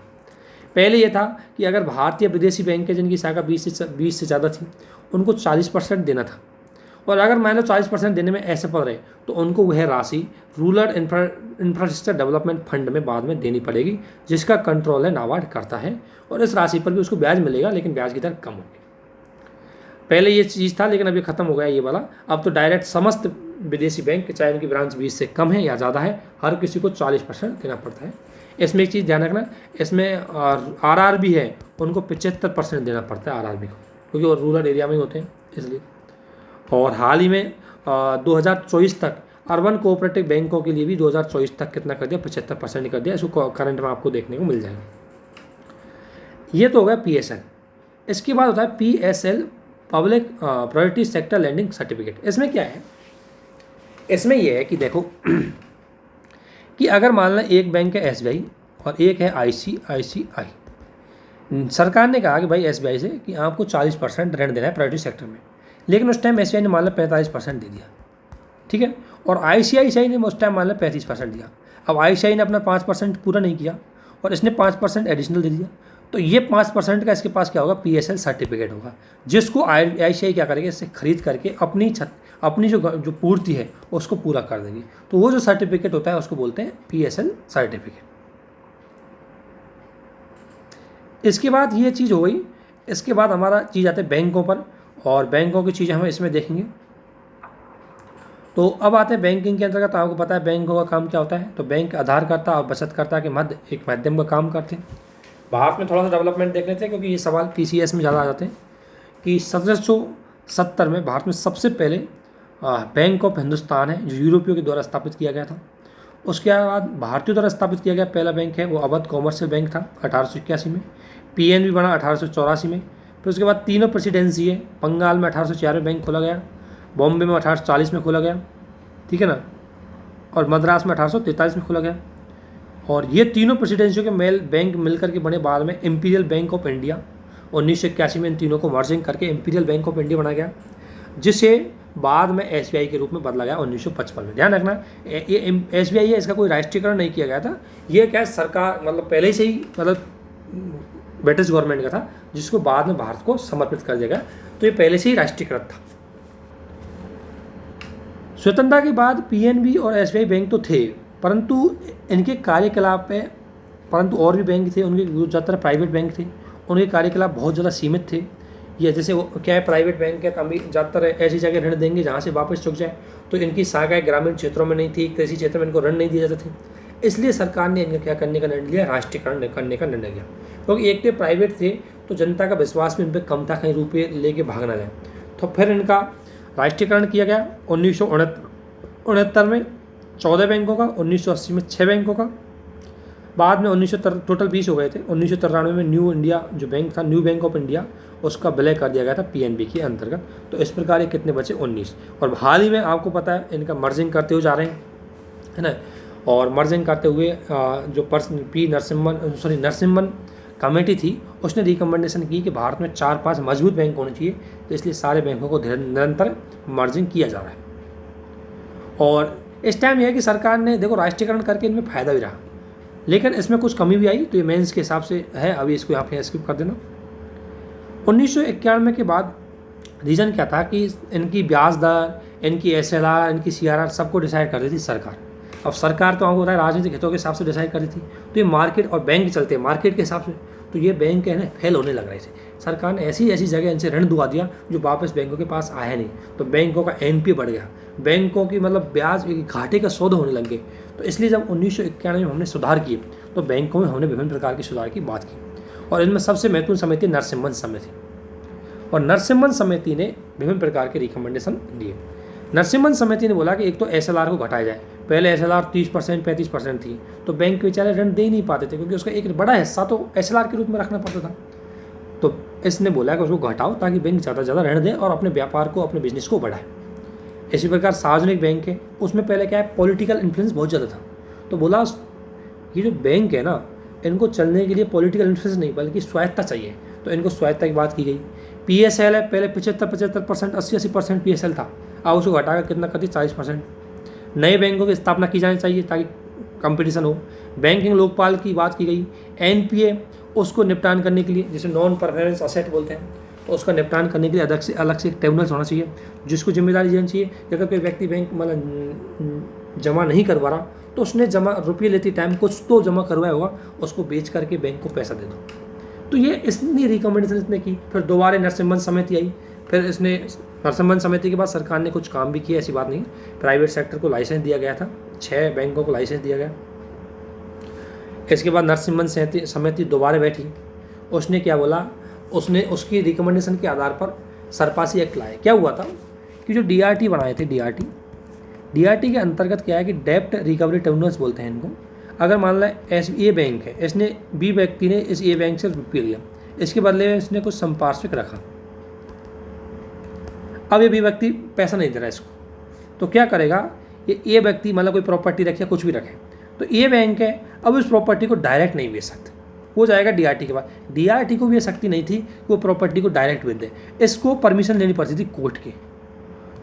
पहले ये था कि अगर भारतीय विदेशी बैंक के जिनकी शाखा 20 से ज़्यादा थी उनको 40% देना था, और अगर मान लो 40% देने में ऐसे पड़ रहे तो उनको वह राशि रूरल इंफ्रास्ट्रक्चर डेवलपमेंट फंड में बाद में देनी पड़ेगी, जिसका कंट्रोल है नाबार्ड करता है, और इस राशि पर भी उसको ब्याज मिलेगा लेकिन ब्याज की दर कम होगी। पहले ये चीज़ था लेकिन अब ये खत्म हो गया ये वाला। अब तो डायरेक्ट समस्त विदेशी बैंक चाहे उनकी ब्रांच 20 से कम है या ज़्यादा है, हर किसी को 40% देना पड़ता है। इसमें एक चीज़ ध्यान रखना, इसमें RR भी है, उनको 75% देना पड़ता है RR भी को, क्योंकि वो रूरल एरिया में ही होते हैं इसलिए। और हाल ही में 2024 तक अर्बन कोऑपरेटिव बैंकों के लिए भी 2024 तक कितना कर दिया, 75% कर दिया। इसको करंट में आपको देखने को मिल जाएगा। ये तो हो गया PSL। इसके बाद होता है PSL public priority sector lending certificate. इसमें क्या है, इसमें यह है कि देखो कि अगर मान लें एक बैंक है SBI और एक है ICICI, सरकार ने कहा कि भाई SBI से कि आपको 40% ऋण देना है प्रायोरिटी सेक्टर में, लेकिन उस टाइम SBI ने मान लो 45% दे दिया, ठीक है, और ICICI ने उस टाइम मान लो 35% दिया। अब ICICI ने अपना 5% पूरा नहीं किया और इसने 5% एडिशनल दे दिया, तो ये 5% का इसके पास क्या होगा, PSL सर्टिफिकेट होगा, जिसको ICICI क्या करेगा, इससे खरीद करके अपनी जो पूर्ति है उसको पूरा कर देगी। तो वो जो सर्टिफिकेट होता है उसको बोलते हैं PSL सर्टिफिकेट। इसके बाद ये चीज़ हो गई। इसके बाद हमारा चीज़ आते हैं बैंकों पर, और बैंकों की चीज़ें हम इसमें देखेंगे। तो अब आते हैं बैंकिंग के अंतर्गत। आपको पता है बैंकों का काम क्या होता है। तो बैंक आधारकर्ता और बचतकर्ता के मध्य एक माध्यम का काम करते हैं। भारत में थोड़ा सा डेवलपमेंट देख लेते हैं, क्योंकि ये सवाल PCS में ज़्यादा आ जाते हैं कि 1770 में भारत में सबसे पहले बैंक ऑफ हिंदुस्तान है, जो यूरोपियों के द्वारा स्थापित किया गया था। उसके बाद भारतीयों द्वारा स्थापित किया गया पहला बैंक है वो अवध कॉमर्शियल बैंक था 1881 में। PNB बना 1884 में। फिर उसके बाद तीनों प्रेसिडेंसी है। बंगाल में 1804 में बैंक खोला गया, बॉम्बे में 1840 में खोला गया, ठीक है ना, और मद्रास में 1843 में खोला गया। और ये तीनों प्रेसिडेंसियों के मेल बैंक मिलकर के बने बाद में इंपीरियल बैंक ऑफ इंडिया। 1981 में इन तीनों को मर्जिंग करके इंपीरियल बैंक ऑफ इंडिया बनाया गया, जिसे बाद में SBI के रूप में बदला गया 1955 में। ध्यान रखना, ये SBI है, इसका कोई राष्ट्रीयकरण नहीं किया गया था। ये क्या सरकार मतलब पहले से ही मतलब ब्रिटिश गवर्नमेंट का था, जिसको बाद में भारत को समर्पित कर दिया गया। तो ये पहले से ही राष्ट्रीयकृत था। स्वतंत्रता के बाद PNB और SBI बैंक तो थे, परंतु इनके कार्यकलाप में, परंतु और भी बैंक थे, उनके ज़्यादातर प्राइवेट बैंक थे, उनके कार्यकलाप बहुत ज़्यादा सीमित थे। या जैसे वो क्या है, प्राइवेट बैंक है तो अभी ज़्यादातर ऐसी जगह ऋण देंगे जहाँ से वापस चुक जाए। तो इनकी शाखाएं ग्रामीण क्षेत्रों में नहीं थी, कृषि क्षेत्र में इनको ऋण नहीं दिए जाते थे। इसलिए सरकार ने इनका क्या करने का निर्णय लिया, राष्ट्रीयकरण करने का निर्णय लिया। क्योंकि एक तो प्राइवेट थे तो जनता का विश्वास भी इन पर कम था, कहीं रुपये लेके भाग ना जाए। तो फिर इनका राष्ट्रीयकरण किया गया 1969 में 14 बैंकों का, 1980 में 6 बैंकों का, बाद में 1993 टोटल 20 हो गए थे। 1993 में न्यू इंडिया जो बैंक था, न्यू बैंक ऑफ इंडिया, उसका विलय कर दिया गया था PNB के अंतर्गत। तो इस प्रकार ये कितने बचे, 19। और हाल ही में आपको पता है इनका मर्जिंग करते हुए जा रहे हैं, है ना। और मर्जिंग करते हुए जो नरसिम्हन कमेटी थी, उसने रिकमेंडेशन की कि भारत में 4-5 मजबूत बैंक होने चाहिए। तो इसलिए सारे बैंकों को निरंतर मर्जिंग किया जा रहा है। और इस टाइम यह है कि सरकार ने देखो राष्ट्रीयकरण करके इनमें फ़ायदा भी रहा, लेकिन इसमें कुछ कमी भी आई। तो ये मेंस के हिसाब से है, अभी इसको यहाँ पे स्किप कर देना। 1991 के बाद रीज़न क्या था कि इनकी ब्याज दर, इनकी SLR, इनकी CRR सबको डिसाइड कर रही थी सरकार। अब सरकार तो आपको पता है राजनीतिक हितों के हिसाब से डिसाइड कर रही थी। तो ये मार्केट और बैंक चलते हैं मार्केट के हिसाब से। तो ये बैंक है ना फेल होने लग रहे थे। सरकार ने ऐसी ऐसी जगह इनसे ऋण दुआ दिया जो वापस बैंकों के पास आया नहीं। तो बैंकों का NPA बढ़ गया, बैंकों की मतलब ब्याज घाटे का सौदा होने लग गए। तो इसलिए जब 1991 में हमने सुधार किए तो बैंकों में हमने विभिन्न प्रकार के सुधार की बात की। और इनमें सबसे महत्वपूर्ण समिति नरसिम्हन समिति। और नरसिम्हन समिति ने विभिन्न प्रकार के रिकमेंडेशन दिए। नरसिम्हन समिति ने बोला कि एक तो SLR को घटाया जाए। पहले SLR 30% 35% थी, तो बैंक बेचारे ऋण दे ही नहीं पाते थे, क्योंकि उसका एक बड़ा हिस्सा तो SLR के रूप में रखना पड़ता था। तो इसने बोला कि उसको घटाओ ताकि बैंक ज़्यादा से ज़्यादा ऋण दें और अपने व्यापार को, अपने बिजनेस को बढ़ाए। इसी प्रकार सार्वजनिक बैंक है, उसमें पहले क्या है पॉलिटिकल इन्फ्लुएंस बहुत ज़्यादा था। तो बोला ये जो बैंक है ना, इनको चलने के लिए पॉलिटिकल इन्फ्लुएंस नहीं बल्कि स्वायत्ता चाहिए। तो इनको स्वायत्ता की बात की गई। PSL है, पहले 75% 80% PSL था, अब उसको घटाकर कितना कर दिया 40%। नए बैंकों की स्थापना की जानी चाहिए ताकि कंपटीशन हो। बैंकिंग लोकपाल की बात की गई। NPA उसको निपटान करने के लिए, जैसे नॉन परफॉर्मेंस असेट बोलते हैं, तो उसका निपटान करने के लिए अलग से एक ट्रिब्यूनल होना चाहिए जिसको जिम्मेदारी देनी चाहिए। अगर कोई व्यक्ति बैंक मतलब जमा नहीं करवा रहा तो उसने जमा रुपये लेते टाइम कुछ तो जमा करवाया होगा, उसको बेच करके बैंक को पैसा दे दो। तो ये इसने रिकमेंडेशन इसने की। फिर दोबारा नरसिम्हन समिति आई। फिर इसने नरसिम्हन समिति के बाद सरकार ने कुछ काम भी किया, ऐसी बात नहीं। प्राइवेट सेक्टर को लाइसेंस दिया गया था, 6 बैंकों को लाइसेंस दिया गया। इसके बाद नरसिम्हन समिति दोबारा बैठी। उसने क्या बोला, उसने उसकी रिकमेंडेशन के आधार पर सरपासी एक्ट लाए। क्या हुआ था कि जो DRT बनाए थे, DRT के अंतर्गत क्या है कि डेप्ट रिकवरी ट्रिब्यूनल्स बोलते हैं इनको। अगर मान लें A बैंक है, इसने B व्यक्ति ने इस A बैंक से रुपये लिया, इसके बदले में इसने कुछ संपार्श्विक रखा। अब ये B व्यक्ति पैसा नहीं दे रहा इसको, तो क्या करेगा, ये A व्यक्ति मतलब कोई प्रॉपर्टी रखे या कुछ भी रखे, तो A बैंक है अब उस प्रॉपर्टी को डायरेक्ट नहीं बेच सकते, वो जाएगा डीआरटी के पास। डीआरटी को भी ये शक्ति नहीं थी कि वो प्रॉपर्टी को डायरेक्ट बेच दे, इसको परमिशन लेनी पड़ती थी कोर्ट की।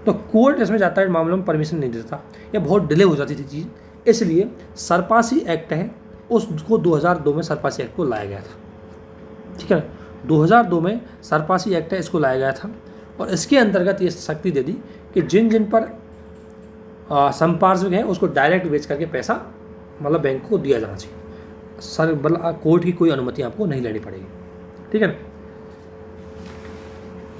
तो कोर्ट इसमें जाता है मामलों में परमिशन नहीं देता, या बहुत डिले हो जाती थी चीज़, इसलिए सरपासी एक्ट है उसको 2002 में सरपासी एक्ट को लाया गया था। ठीक है ना, 2002 में सरपासी एक्ट है इसको लाया गया था, और इसके अंतर्गत ये शक्ति दे दी कि जिन जिन पर संपार्श्विक है उसको डायरेक्ट बेच करके पैसा मतलब बैंक को दिया जाना चाहिए। मतलब कोर्ट की कोई अनुमति आपको नहीं लेनी पड़ेगी। ठीक है ना,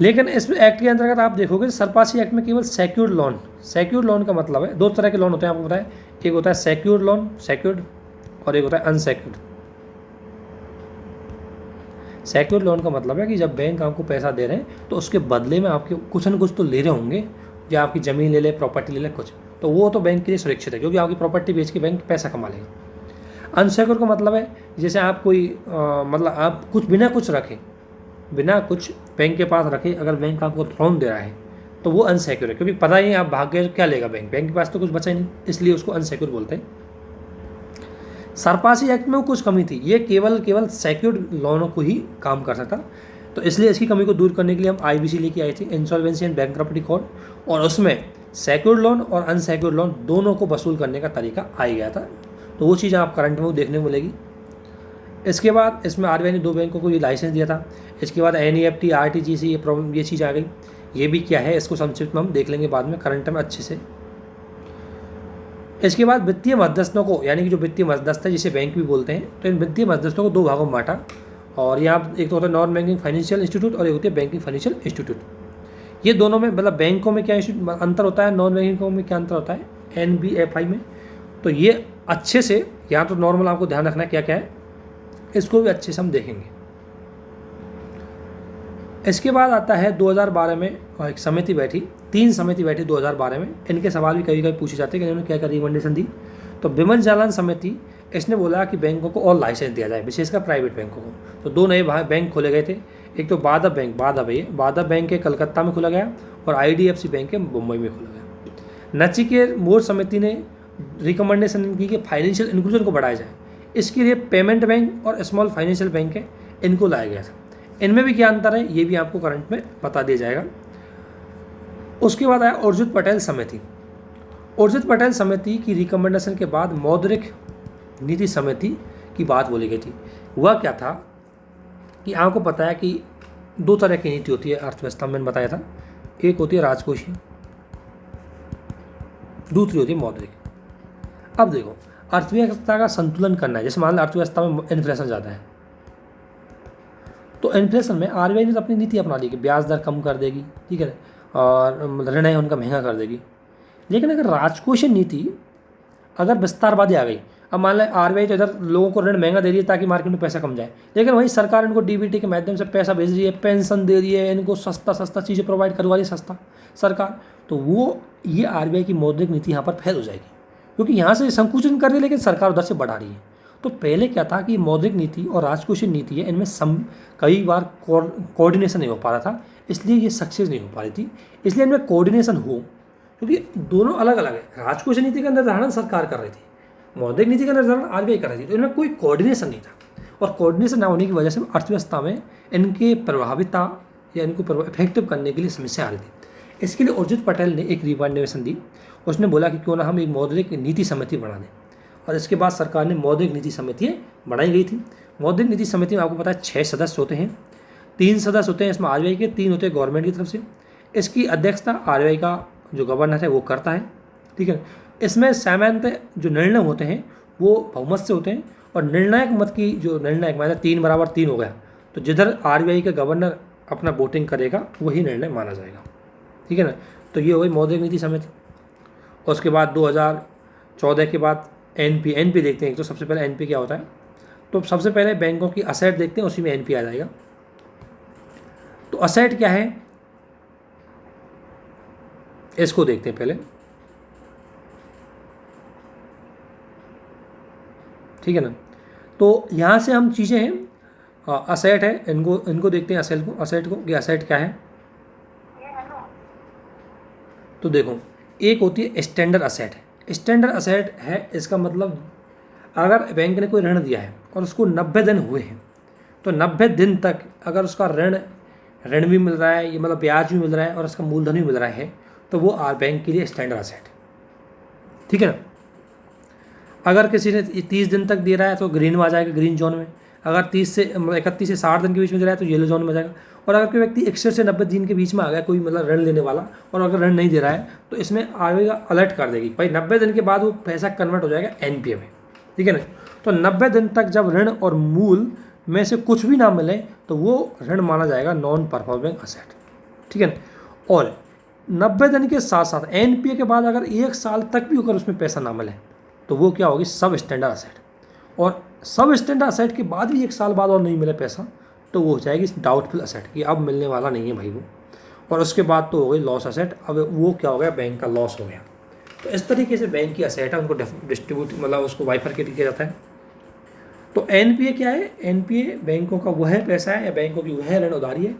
लेकिन इस एक्ट के अंतर्गत आप देखोगे सरपासी एक्ट में केवल सेक्योर्ड लोन का मतलब है, दो तरह के लोन होते हैं आपको पता है, एक होता है सेक्योर्ड लोन, सेक्योर्ड, और एक होता है अनसेक्योर्ड। सेक्योर्ड लोन का मतलब है कि जब बैंक आपको पैसा दे रहे हैं तो उसके बदले में आपके कुछ न कुछ तो ले रहे होंगे, या आपकी ज़मीन ले ले, प्रॉपर्टी ले ले कुछ, तो वो तो बैंक के लिए सुरक्षित है क्योंकि आपकी प्रॉपर्टी बेच के बैंक पैसा कमा लेगा। अनसेक्योर्ड का मतलब है जैसे आप कोई मतलब आप कुछ बिना कुछ रखे, बिना कुछ बैंक के पास रखे अगर बैंक आपको लोन दे रहा है तो वो अनसेक्योर है, क्योंकि पता ही आप भाग गए क्या लेगा बैंक के पास तो कुछ बचा ही नहीं, इसलिए उसको अनसेक्योर बोलते हैं। सरपासी एक्ट में वो कुछ कमी थी, ये केवल सेक्योर्ड लोनों को ही काम कर सकता, तो इसलिए इसकी कमी को दूर करने के लिए हम आईबीसी लेके आए थे, इंसॉल्वेंसी एंड बैंक्रप्टी कोड, और उसमें सेक्योर्ड लोन और अनसेक्योर्ड लोन दोनों को वसूल करने का तरीका आ गया था। तो वो चीज़ आप करंट में देखने को मिलेगी। इसके बाद इसमें आरबीआई ने 2 बैंकों को ये लाइसेंस दिया था। इसके बाद एनईएफटी, आरटीजीएस ये चीज़ आ गई। ये भी क्या है इसको संक्षिप्त में हम देख लेंगे बाद में करंट में अच्छे से। इसके बाद वित्तीय मध्यस्थों को, यानी कि जो वित्तीय मध्यस्थ है जिसे बैंक भी बोलते हैं, तो इन वित्तीय मध्यस्थों को 2 भागों में बांटा, और यहाँ एक तो होता है नॉन बैंकिंग फाइनेंशियल इंस्टीट्यूट और एक होती है बैंकिंग फाइनेंशियल इंस्टीट्यूट। ये दोनों में मतलब बैंकों में क्या अंतर होता है, नॉन बैंकिंग में क्या अंतर होता है, एनबीएफआई में। तो ये अच्छे से यहाँ तो नॉर्मल आपको ध्यान रखना क्या क्या है, इसको भी अच्छे से हम देखेंगे। इसके बाद आता है 2012 में एक समिति बैठी, 3 समिति बैठी 2012 में। इनके सवाल भी कभी कभी पूछे जाते हैं कि इन्होंने क्या क्या रिकमेंडेशन दी। तो विमल जालान समिति, इसने बोला कि बैंकों को और लाइसेंस दिया जाए, विशेषकर प्राइवेट बैंकों को। तो 2 नए बैंक खोले गए थे, एक तो बाधा बैंक के कलकत्ता में खोला गया और IDFC बैंक के मुंबई में खोला गया। नचिकेत मोर समिति ने रिकमेंडेशन की कि फाइनेंशियल इंक्लूजन को बढ़ाया जाए, इसके लिए पेमेंट बैंक और स्मॉल फाइनेंशियल बैंक है इनको लाया गया था। इनमें भी क्या अंतर है ये भी आपको करंट में बता दिया जाएगा। उसके बाद आया उर्जित पटेल समिति। उर्जित पटेल समिति की रिकमेंडेशन के बाद मौद्रिक नीति समिति की बात बोली गई थी। हुआ क्या था कि आपको पता है कि 2 तरह की नीति होती है अर्थव्यवस्था में, मैंने बताया था, एक होती है राजकोषीय, दूसरी होती है मौद्रिक। अब देखो अर्थव्यवस्था का संतुलन करना है, जैसे मान लो अर्थव्यवस्था में इन्फ्लेशन ज़्यादा है, तो इन्फ्लेशन में आरबीआई ने तो अपनी नीति अपना ली कि ब्याज दर कम कर देगी, ठीक है, और ऋण है उनका महंगा कर देगी। लेकिन अगर राजकोषीय नीति अगर विस्तारवादी आ गई, अब मान लें आरबीआई तो इधर लोगों को ऋण महंगा दे रही है ताकि मार्केट में पैसा कम जाए, लेकिन वहीं सरकार इनको डीबीटी के माध्यम से पैसा भेज रही है, पेंशन दे रही है, इनको सस्ता चीज़ें प्रोवाइड करवा रही है सस्ता सरकार, तो वो ये आरबीआई की मौद्रिक नीति यहाँ पर फेल हो जाएगी, क्योंकि यहाँ से संकुचन कर रही है लेकिन सरकार उधर से बढ़ा रही है। तो पहले क्या था कि मौद्रिक नीति और राजकोषीय नीति है, इनमें कई बार कोऑर्डिनेशन नहीं हो पा रहा था, इसलिए ये सक्सेस नहीं हो पा रही थी। इसलिए इनमें कोऑर्डिनेशन हो, क्योंकि दोनों अलग अलग है। राजकोषीय नीति का निर्धारण सरकार कर रही थी, मौद्रिक नीति का निर्धारण आरबीआई कर रही थी, तो इनमें कोई कोऑर्डिनेशन नहीं था, और कोऑर्डिनेशन ना होने की वजह से अर्थव्यवस्था में इनके प्रभाविता या इनको इफेक्टिव करने के लिए समस्या आ रही थी। इसके लिए उर्जित पटेल ने एक रिकमेंडेशन दी, उसने बोला कि क्यों ना हम एक मौद्रिक नीति समिति बना दें, और इसके बाद सरकार ने मौद्रिक नीति समिति बनाई गई थी। मौद्रिक नीति समिति में आपको पता है 6 सदस्य होते हैं, 3 सदस्य होते हैं इसमें आरबीआई के, 3 होते हैं गवर्नमेंट की तरफ से। इसकी अध्यक्षता आरबीआई का जो गवर्नर है वो करता है, ठीक है। इसमें सामान्यतः जो निर्णय होते हैं वो बहुमत से होते हैं, और निर्णायक मत की जो निर्णय माना 3 हो गया, तो जिधर आरबीआई का गवर्नर अपना वोटिंग करेगा वही निर्णय माना जाएगा, ठीक है ना। तो ये हो गई मौद्रिक नीति समिति। और उसके बाद 2014 के बाद एनपी देखते हैं। तो सबसे पहले एनपी क्या होता है, तो सबसे पहले बैंकों की असेट देखते हैं, उसी में एनपी आ जाएगा। तो असेट क्या है इसको देखते हैं पहले, ठीक है ना। तो यहाँ से हम चीज़ें हैं, असेट है, इनको देखते हैं, असेट को कि असेट क्या है। तो देखो एक होती है स्टैंडर्ड असेट। स्टैंडर्ड असेट है, इसका मतलब अगर बैंक ने कोई ऋण दिया है और उसको 90 दिन हुए हैं, तो 90 दिन तक अगर उसका ऋण भी मिल रहा है, ये मतलब ब्याज भी मिल रहा है और उसका मूलधन भी मिल रहा है, तो वो बैंक के लिए स्टैंडर्ड असेट, ठीक है ना। अगर किसी ने 30 दिन तक दे रहा है तो ग्रीन में आ जाएगा, ग्रीन जोन में। अगर 31 से 60 दिन के बीच में दे रहा है तो येलो जोन में आ जाएगा। और अगर कोई व्यक्ति 61 से 90 दिन के बीच में आ गया, कोई मतलब ऋण लेने वाला, और अगर ऋण नहीं दे रहा है तो इसमें आएगा, अलर्ट कर देगी भाई 90 दिन के बाद वो पैसा कन्वर्ट हो जाएगा एनपीए में, ठीक है ना। तो 90 दिन तक जब ऋण और मूल में से कुछ भी ना मिले तो वो ऋण माना जाएगा नॉन परफॉर्मिंग असेट, ठीक है ना। और 90 दिन के साथ साथ एनपीए के बाद अगर 1 साल तक भी अगर उसमें पैसा ना मिले तो वो क्या होगी, सब स्टैंडर्ड असेट। और सब स्टैंडर्ड असेट के बाद भी 1 साल बाद और नहीं मिले पैसा तो वो हो जाएगी डाउटफुल असेट, कि अब मिलने वाला नहीं है भाई वो। और उसके बाद तो हो गई लॉस असेट, अब वो क्या हो गया, बैंक का लॉस हो गया। तो इस तरीके से बैंक की असेट है उनको डिस्ट्रीब्यूट, मतलब उसको बाइफरकेट किया जाता है। तो एनपीए क्या है, एनपीए बैंकों का वह पैसा है या बैंकों की वह ऋण उधारी है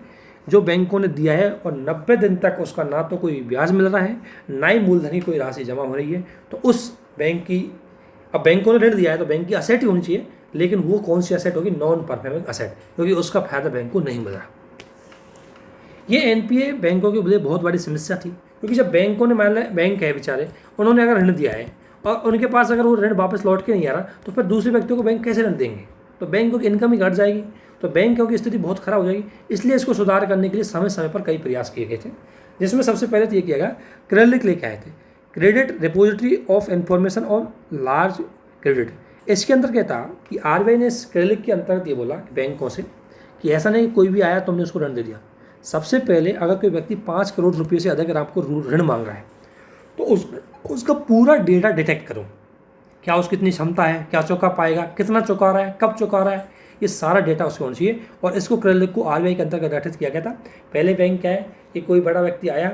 जो बैंकों ने दिया है और 90 दिन तक उसका ना तो कोई ब्याज मिल रहा है, ना ही मूलधन की कोई राशि जमा हो रही है। तो उस बैंक की, अब बैंकों ने ऋण दिया है तो बैंक की असेट ही होनी चाहिए, लेकिन वो कौन सी असेट होगी, नॉन परफॉर्मिंग असेट, क्योंकि उसका फायदा बैंक को नहीं मिल रहा। ये एनपीए बैंकों के लिए बहुत बड़ी समस्या थी, क्योंकि जब बैंकों ने, मान लें बैंक है बेचारे, उन्होंने अगर ऋण दिया है और उनके पास अगर वो ऋण वापस लौट के नहीं आ रहा तो फिर दूसरे व्यक्तियों को बैंक कैसे ऋण देंगे, तो बैंकों की इनकम ही घट जाएगी, तो बैंकों की स्थिति बहुत खराब हो जाएगी। इसलिए इसको सुधार करने के लिए समय समय पर कई प्रयास किए गए थे, जिसमें सबसे पहले तो ये किया गया, क्रेडिट लेके आए थे, credit repository of information on large credit. इसके अंदर क्या था कि आरबीआई ने इस क्रेडिट के अंतर्गत ये बोला बैंकों से कि ऐसा नहीं कोई भी आया तुमने उसको ऋण दे दिया। सबसे पहले अगर कोई व्यक्ति 5 करोड़ रुपये से अधिक अगर आपको ऋण मांग रहा है तो उसका पूरा डेटा डिटेक्ट करो, क्या उसकी कितनी क्षमता है, क्या चुका पाएगा, कितना चुका रहा है, कब चुका रहा है, ये सारा डेटा उसको होना चाहिए। और इसको क्रेडिट को आरबीआई के अंतर्गत गठित किया गया था। पहले बैंक क्या है कि कोई बड़ा व्यक्ति आया,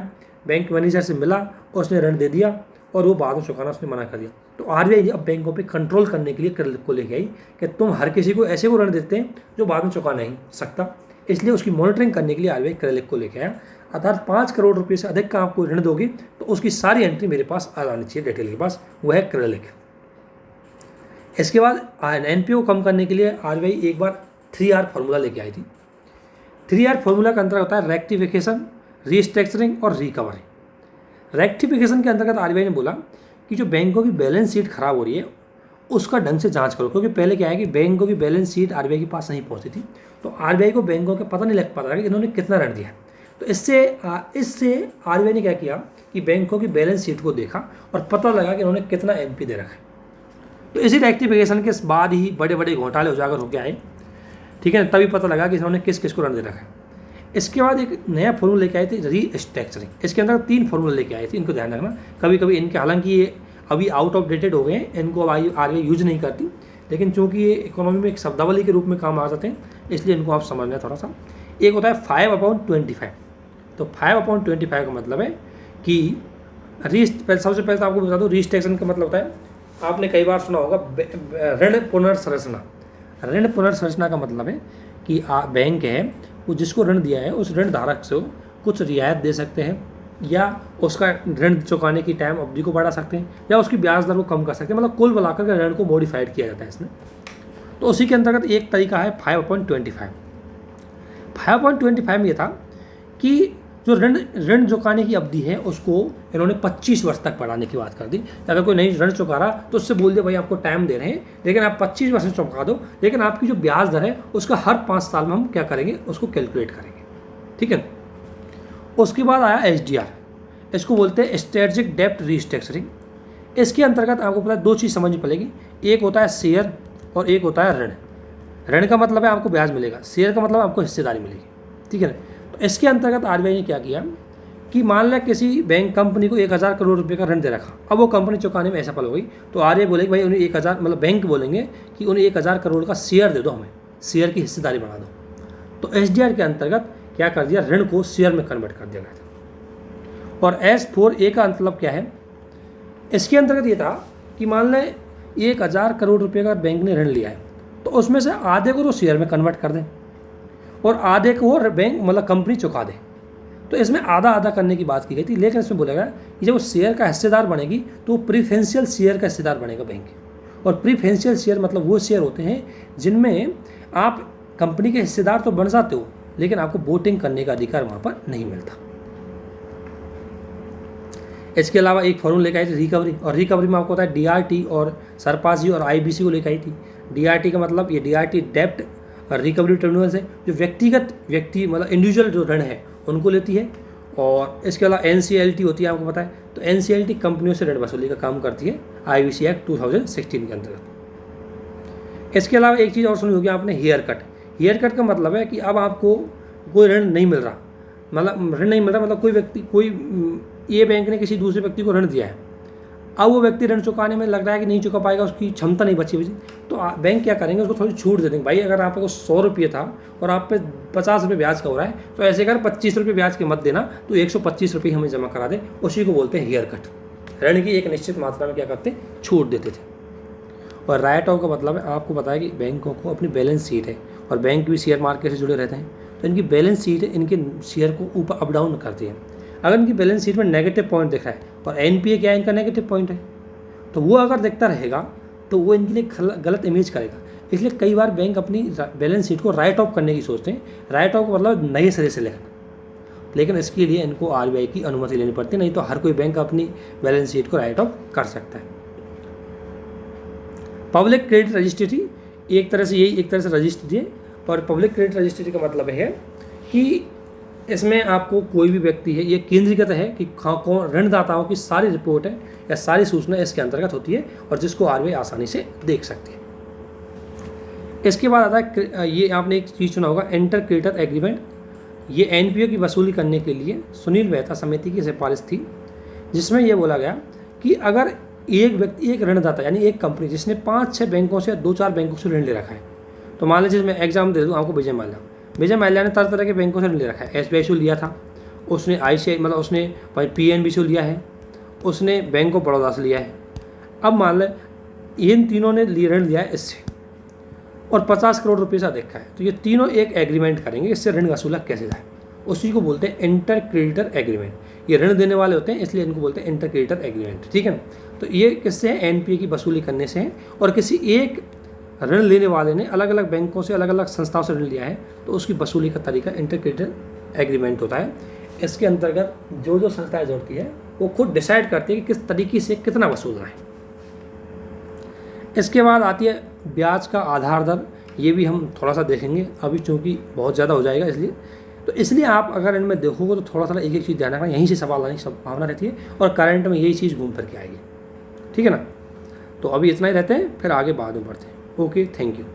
बैंक मैनेजर से मिला, उसने ऋण दे दिया और वो बाद में चुकाना उसने मना कर दिया। तो आरबीआई अब बैंकों पे कंट्रोल करने के लिए क्रेडिट को लेके आई कि तुम हर किसी को ऐसे को ऋण देते हैं जो बाद में चुका नहीं सकता, इसलिए उसकी मॉनिटरिंग करने के लिए आरबीआई क्रेडिट को लेके आया। अर्थात 5 करोड़ रुपये से अधिक का आपको ऋण दोगे तो उसकी सारी एंट्री मेरे पास आ जानी चाहिए डिटेल के पास, वह है क्रेडिट। इसके बाद एनपीए को कम करने के लिए आरबीआई एक बार 3R फॉर्मूला लेके आई थी। 3R फॉर्मूला का अंतर्गत होता है रेक्टिफिकेशन, रीस्ट्रक्चरिंग और रिकवरी। रेक्टिफिकेशन के अंतर्गत आरबीआई ने बोला कि जो बैंकों की बैलेंस शीट खराब हो रही है उसका ढंग से जांच करो, क्योंकि पहले क्या है कि बैंकों की बैलेंस शीट आरबीआई के पास नहीं पहुंचती थी, तो आरबीआई को बैंकों का पता नहीं लग पाता था कि इन्होंने कितना ऋण दिया। तो इससे आरबीआई ने क्या किया कि बैंकों की बैलेंस शीट को देखा और पता लगा कि इन्होंने कितना एनपी दे रखा है। तो इसी रेक्टिफिकेशन के बाद ही बड़े बड़े घोटाले उजागर होकर आए, ठीक है, तभी पता लगा कि इन्होंने किस किस को ऋण दे रखा है। इसके बाद एक नया फॉर्मूला लेके आए थे रीस्ट्रक्चरिंग। इसके अंदर 3 फॉर्मूला लेके आए थे, इनको ध्यान रखना। कभी कभी इनके, हालांकि ये अभी आउट ऑफ डेटेड हो गए हैं, इनको अब आरबीआई यूज नहीं करती, लेकिन चूंकि ये इकोनॉमी में एक शब्दावली के रूप में काम आ जाते हैं इसलिए इनको आप समझना थोड़ा सा। एक होता है 5/25। तो 5/25 का मतलब है कि सबसे पहले तो आपको बता दूँ, रीस्ट्रक्चरिंग का मतलब होता है, आपने कई बार सुना होगा ऋण पुनर्संरचना। ऋण पुनर्संरचना का मतलब है कि बैंक है वो जिसको ऋण दिया है उस ऋण धारक से कुछ रियायत दे सकते हैं, या उसका ऋण चुकाने की टाइम अवधि को बढ़ा सकते हैं, या उसकी ब्याज दर को कम कर सकते हैं, मतलब कुल मिलाकर के ऋण को मॉडिफाइड किया जाता है इसमें। तो उसी के अंतर्गत एक तरीका है 5/25। 5/25 में ये था कि जो ऋण चुकाने की अवधि है उसको इन्होंने 25 वर्ष तक बढ़ाने की बात कर दी। अगर कोई नहीं ऋण चुका रहा तो उससे बोल दे भाई आपको टाइम दे रहे हैं, लेकिन आप 25 वर्ष चुका दो, लेकिन आपकी जो ब्याज दर है उसका हर 5 साल में हम क्या करेंगे, उसको कैलकुलेट करेंगे, ठीक है। उसके बाद आया SDR, इसको बोलते हैं स्ट्रेटेजिक डेब्ट रीस्ट्रक्चरिंग। इसके अंतर्गत आपको पता है 2 चीज़ समझ में पड़ेगी, एक होता है शेयर और एक होता है ऋण। ऋण का मतलब है आपको ब्याज मिलेगा, शेयर का मतलब आपको हिस्सेदारी मिलेगी, ठीक है ना। तो इसके अंतर्गत आरबीआई ने क्या किया कि मान लें किसी बैंक कंपनी को 1000 करोड़ रुपए का ऋण दे रखा, अब वो कंपनी चुकाने में असफल हो गई, तो आरबीआई बोलेगी भाई उन्हें 1000, मतलब बैंक बोलेंगे कि उन्हें 1000 करोड़ का शेयर दे दो, हमें शेयर की हिस्सेदारी बढ़ा दो। तो SDR के अंतर्गत क्या कर दिया, ऋण को शेयर में कन्वर्ट कर दिया गया था। और S4A का मतलब क्या है, इसके अंतर्गत ये था कि मान लें 1000 करोड़ रुपये का बैंक ने ऋण लिया है, तो उसमें से आधे को तो शेयर में कन्वर्ट कर दें और आधे को वो बैंक मतलब कंपनी चुका दे। तो इसमें आधा आधा करने की बात की गई थी, लेकिन इसमें बोला गया कि जब वो शेयर का हिस्सेदार बनेगी तो प्रीफरेंशियल शेयर का हिस्सेदार बनेगा बैंक। और प्रीफरेंशियल शेयर मतलब वो शेयर होते हैं जिनमें आप कंपनी के हिस्सेदार तो बन जाते हो, लेकिन आपको वोटिंग करने का अधिकार वहाँ पर नहीं मिलता। इसके अलावा एक फॉर्मूला लेकर आई थी रिकवरी, और रिकवरी में आपको पता है DRT और सरपास जी और IBC को लेकर आई थी। DRT का मतलब, ये DRT डेप्ट रिकवरी ट्रिब्यूनल है, जो व्यक्ति मतलब इंडिविजुअल जो ऋण है उनको लेती है। और इसके अलावा NCLT होती है, आपको पता है, तो NCLT कंपनियों से ऋण वसूली का काम करती है IBC एक्ट 2016 के अंतर्गत। इसके अलावा एक चीज़ और सुनी होगी आपने, हेयर कट। हेयर कट का मतलब है कि अब आपको कोई ऋण नहीं मिल रहा, मतलब कोई ये बैंक ने किसी दूसरे व्यक्ति को ऋण दिया है, अब वो व्यक्ति ऋण चुकाने में लग रहा है कि नहीं चुका पाएगा, उसकी क्षमता नहीं बची, तो बैंक क्या करेंगे, उसको थोड़ी छूट दे देंगे। भाई अगर आप को 100 रुपये था और आप पे 50 रुपये ब्याज का हो रहा है, तो ऐसे कर 25 रुपये ब्याज के मत देना, तो 125 रुपये हमें जमा करा दे, उसी को बोलते हैं हेयर कट। ऋण की एक निश्चित मात्रा में क्या करते, छूट देते थे। और राइट ऑफ का मतलब है, आपको पता है कि बैंकों को अपनी बैलेंस शीट है, और बैंक भी शेयर मार्केट से जुड़े रहते हैं, तो इनकी बैलेंस शीट है, इनके शेयर को ऊपर अप डाउन करती है। अगर इनकी बैलेंस शीट में नेगेटिव पॉइंट दिख रहा है, और NPA क्या है, इनका नेगेटिव पॉइंट है, तो वो अगर दिखता रहेगा तो वो इनके लिए गलत इमेज करेगा। इसलिए कई बार बैंक अपनी बैलेंस शीट को राइट ऑफ करने की सोचते हैं। राइट ऑफ का मतलब नए सिरे से लिखना, लेकिन इसके लिए इनको RBI की अनुमति लेनी पड़ती है, नहीं तो हर कोई बैंक अपनी बैलेंस शीट को राइट ऑफ कर सकता है। पब्लिक क्रेडिट रजिस्ट्री एक तरह से रजिस्ट्री है, और पब्लिक क्रेडिट रजिस्ट्री का मतलब है कि इसमें आपको कोई भी व्यक्ति है, ये केंद्रीकृत है कि कौन ऋणदाताओं की सारी रिपोर्ट है या सारी सूचना इसके अंतर्गत होती है, और जिसको RBI आसानी से देख सकती है। इसके बाद आता है, ये आपने एक चीज़ सुना होगा, इंटर क्रेडिटर एग्रीमेंट। ये NPA की वसूली करने के लिए सुनील मेहता समिति की सिफारिश थी, जिसमें यह बोला गया कि अगर एक व्यक्ति, एक ऋणदाता यानी एक कंपनी जिसने 5-6 बैंकों से 2-4 बैंकों से ऋण ले रखा है, तो मान लीजिए मैं एग्जाम दे दूँ आपको, विजय माल्या ने तरह तरह के बैंकों से ऋण ले रखा है। SBI से लिया था, उसने ICICI मतलब उसने PNB से लिया है, उसने बैंक ऑफ बड़ौदा से लिया है। अब मान लें इन तीनों ने ऋण लिया है इससे, और 50 करोड़ रुपये से अधिक का है, तो ये तीनों एक एग्रीमेंट करेंगे इससे ऋण वसूला कैसे जाए, उसी को बोलते हैं इंटर क्रेडिटर एग्रीमेंट। ये ऋण देने वाले होते हैं, इसलिए इनको बोलते हैं इंटर क्रेडिटर एग्रीमेंट, ठीक है। तो ये किससे है, NPA की वसूली करने से है, और किसी एक ऋण लेने वाले ने अलग अलग बैंकों से, अलग अलग संस्थाओं से ऋण लिया है, तो उसकी वसूली का तरीका इंटर क्रेडिटर एग्रीमेंट होता है। इसके अंतर्गत जो संस्थाएं जोड़ती है वो खुद डिसाइड करती है कि किस तरीके से कितना वसूलना है। इसके बाद आती है ब्याज का आधार दर, ये भी हम थोड़ा सा देखेंगे, अभी चूँकि बहुत ज़्यादा हो जाएगा इसलिए आप अगर इनमें देखोगे तो थोड़ा एक एक चीज़ ध्यान रखना, यहीं से सवाल आने की संभावना रहती है, और करंट में यही चीज़ घूम फिर के आएगी, ठीक है ना। तो अभी इतना ही रहते हैं, फिर आगे बाद में बढ़ते हैं। Okay, thank you.